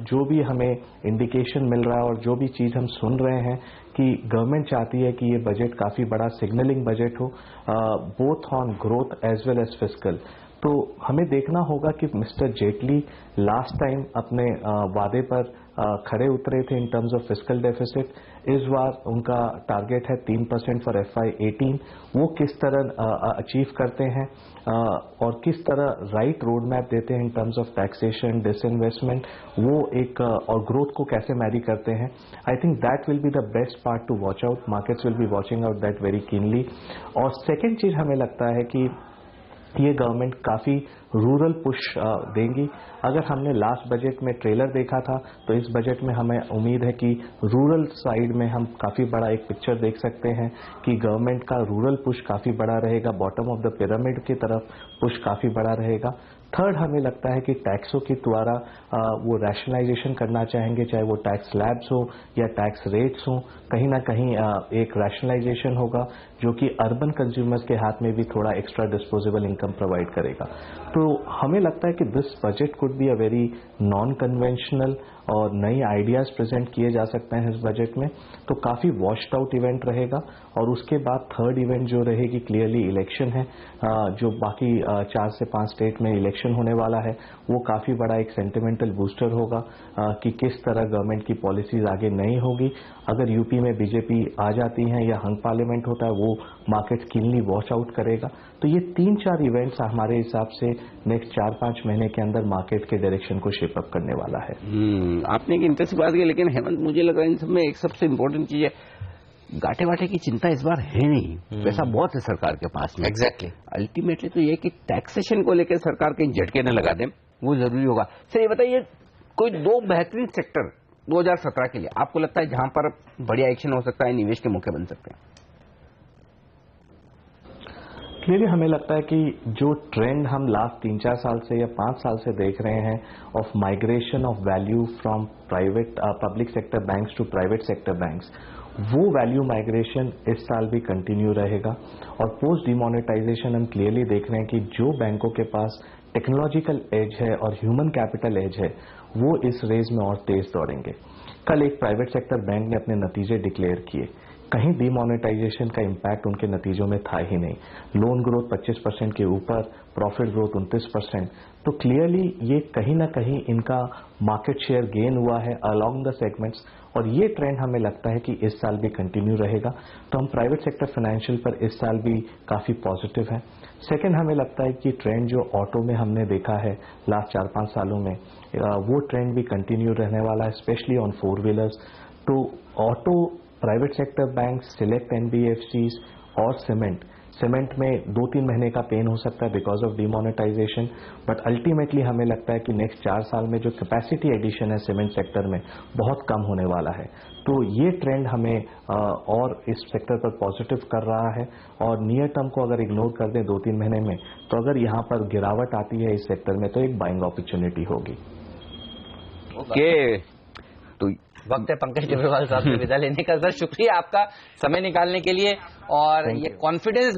जो भी हमें इंडिकेशन मिल रहा है और जो भी चीज हम सुन रहे हैं कि गवर्नमेंट चाहती है कि ये बजट काफी बड़ा सिग्नलिंग बजट हो, both on growth as well as fiscal. तो हमें देखना होगा कि मिस्टर जेटली लास्ट टाइम अपने वादे पर खड़े उतरे थे in terms of fiscal deficit. इस बार उनका टारगेट है 3% फॉर FY18। वो किस तरह अचीव करते हैं और किस तरह राइट रोड मैप देते हैं in terms of taxation, disinvestment, वो एक और ग्रोथ को कैसे मैरी करते हैं। I think that will be the best part two watch out. Markets will be watching out that very keenly. और सेकेंड चीज हमें लगता है कि ये गवर्नमेंट काफी रूरल पुश देंगी। अगर हमने लास्ट बजट में ट्रेलर देखा था तो इस बजट में हमें उम्मीद है कि रूरल साइड में हम काफी बड़ा एक पिक्चर देख सकते हैं कि गवर्नमेंट का रूरल पुश काफी बड़ा रहेगा, बॉटम ऑफ द पिरामिड की तरफ पुश काफी बड़ा रहेगा। थर्ड, हमें लगता है कि टैक्सों के द्वारा वो रैशनलाइजेशन करना चाहेंगे, चाहे वो टैक्स स्लैब्स हो या टैक्स रेट्स हो, कहीं ना कहीं एक रैशनलाइजेशन होगा जो कि अर्बन कंज्यूमर्स के हाथ में भी थोड़ा एक्स्ट्रा डिस्पोजेबल इनकम प्रोवाइड करेगा। तो हमें लगता है कि this budget could be a very non conventional और नई आइडियाज प्रेजेंट किए जा सकते हैं इस बजट में। तो काफी वॉश्ड आउट इवेंट रहेगा। और उसके बाद थर्ड इवेंट जो रहेगी क्लियरली इलेक्शन है, जो बाकी 4 से 5 स्टेट में इलेक्शन होने वाला है, वो काफी बड़ा एक सेंटिमेंटल बूस्टर होगा कि किस तरह गवर्नमेंट की पॉलिसीज आगे नहीं होगी। अगर यूपी में बीजेपी आ जाती है या हंग पार्लियामेंट होता है, वो मार्केट कीनली वॉच आउट करेगा। तो ये 3-4 इवेंट्स हमारे हिसाब से नेक्स्ट 4-5 महीने के अंदर मार्केट के डायरेक्शन को शेप अप करने वाला है। आपने एक इंटरेस्टिंग बात की, लेकिन हेमंत मुझे लग रहा है इन सब में एक सबसे इम्पोर्टेंट चीज है, गाठे वाटे की चिंता इस बार है नहीं, पैसा बहुत है सरकार के पास में। एग्जैक्टली अल्टीमेटली तो ये कि टैक्सेशन को लेकर सरकार के झटके न लगा दें, वो जरूरी होगा। सर ये बताइए, कोई 2 बेहतरीन सेक्टर 2017 के लिए आपको लगता है जहां पर बढ़िया एक्शन हो सकता है, निवेश के मौके बन सकते हैं? क्लियरली हमें लगता है कि जो ट्रेंड हम लास्ट 3-4 साल से या 5 साल से देख रहे हैं of migration of value from private public sector banks to private sector banks, वो वैल्यू माइग्रेशन इस साल भी कंटिन्यू रहेगा। और पोस्ट डिमोनेटाइजेशन हम क्लियरली देख रहे हैं कि जो बैंकों के पास टेक्नोलॉजिकल एज है और ह्यूमन कैपिटल एज है, वो इस रेस में और तेज दौड़ेंगे। कल एक प्राइवेट सेक्टर बैंक ने अपने नतीजे डिक्लेयर किए, कहीं डिमोनेटाइजेशन का इम्पैक्ट उनके नतीजों में था ही नहीं। लोन ग्रोथ 25% के ऊपर, प्रॉफिट ग्रोथ 29%। तो क्लियरली ये कहीं ना कहीं इनका मार्केट शेयर गेन हुआ है अलोंग द सेगमेंट्स, और ये ट्रेंड हमें लगता है कि इस साल भी कंटिन्यू रहेगा। तो हम प्राइवेट सेक्टर फाइनेंशियल पर इस साल भी काफी पॉजिटिव है। सेकेंड, हमें लगता है कि ट्रेंड जो ऑटो में हमने देखा है लास्ट 4-5 सालों में, वो ट्रेंड भी कंटिन्यू रहने वाला है, स्पेशली ऑन 4 व्हीलर्स। तो auto, private sector bank, select NBFCs और सीमेंट में 2-3 महीने का पेन हो सकता है because of demonetisation, but ultimately हमें लगता है कि नेक्स्ट 4 साल में जो कैपेसिटी एडिशन है सीमेंट सेक्टर में बहुत कम होने वाला है। तो ये ट्रेंड हमें और इस सेक्टर पर पॉजिटिव कर रहा है। और नियर टर्म को अगर इग्नोर कर दें 2-3 महीने में, तो अगर यहाँ पर गिरावट आती है इस सेक्टर में तो एक बाइंग अपॉर्चुनिटी होगी। ओके, तो वक्त है पंकज टिब्रेवाल साहब से विदा लेने का। सर शुक्रिया आपका समय निकालने के लिए और ये कॉन्फिडेंस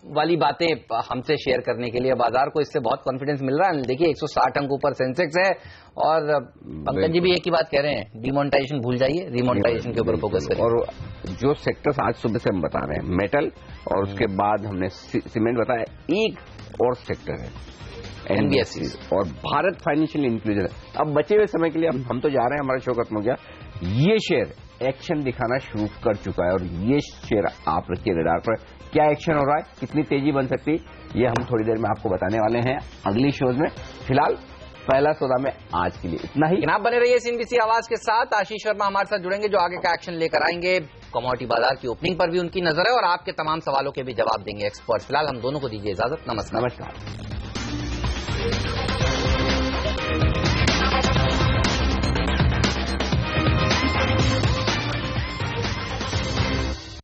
वाली बातें हमसे शेयर करने के लिए। बाजार को इससे बहुत कॉन्फिडेंस मिल रहा है। देखिए 160 अंक ऊपर सेंसेक्स है और पंकज जी भी एक ही बात कह रहे हैं, डिमोनेटाइजेशन भूल जाइए, रिमोनेटाइजेशन के ऊपर फोकस करिए। और जो सेक्टर्स आज सुबह से हम बता रहे हैं, मेटल और उसके बाद हमने सीमेंट बताया, एक और सेक्टर है NBFCs और भारत फाइनेंशियल इंक्लूजन। अब बचे हुए समय के लिए हम तो जा रहे हैं, हमारा शो खत्म हो गया। ये शेयर एक्शन दिखाना शुरू कर चुका है और ये शेयर आप रखिए रडार पर, क्या एक्शन हो रहा है, कितनी तेजी बन सकती है, ये हम थोड़ी देर में आपको बताने वाले हैं अगली शोज में। फिलहाल पहला सौदा में आज के लिए इतना ही। आप बने रहिए CNBC आवाज के साथ। आशीष शर्मा हमारे साथ जुड़ेंगे जो आगे का एक्शन लेकर आएंगे। कमोडिटी बाजार की ओपनिंग पर भी उनकी नजर है और आपके तमाम सवालों के भी जवाब देंगे एक्सपर्ट। फिलहाल हम दोनों को दीजिए इजाजत। नमस्कार।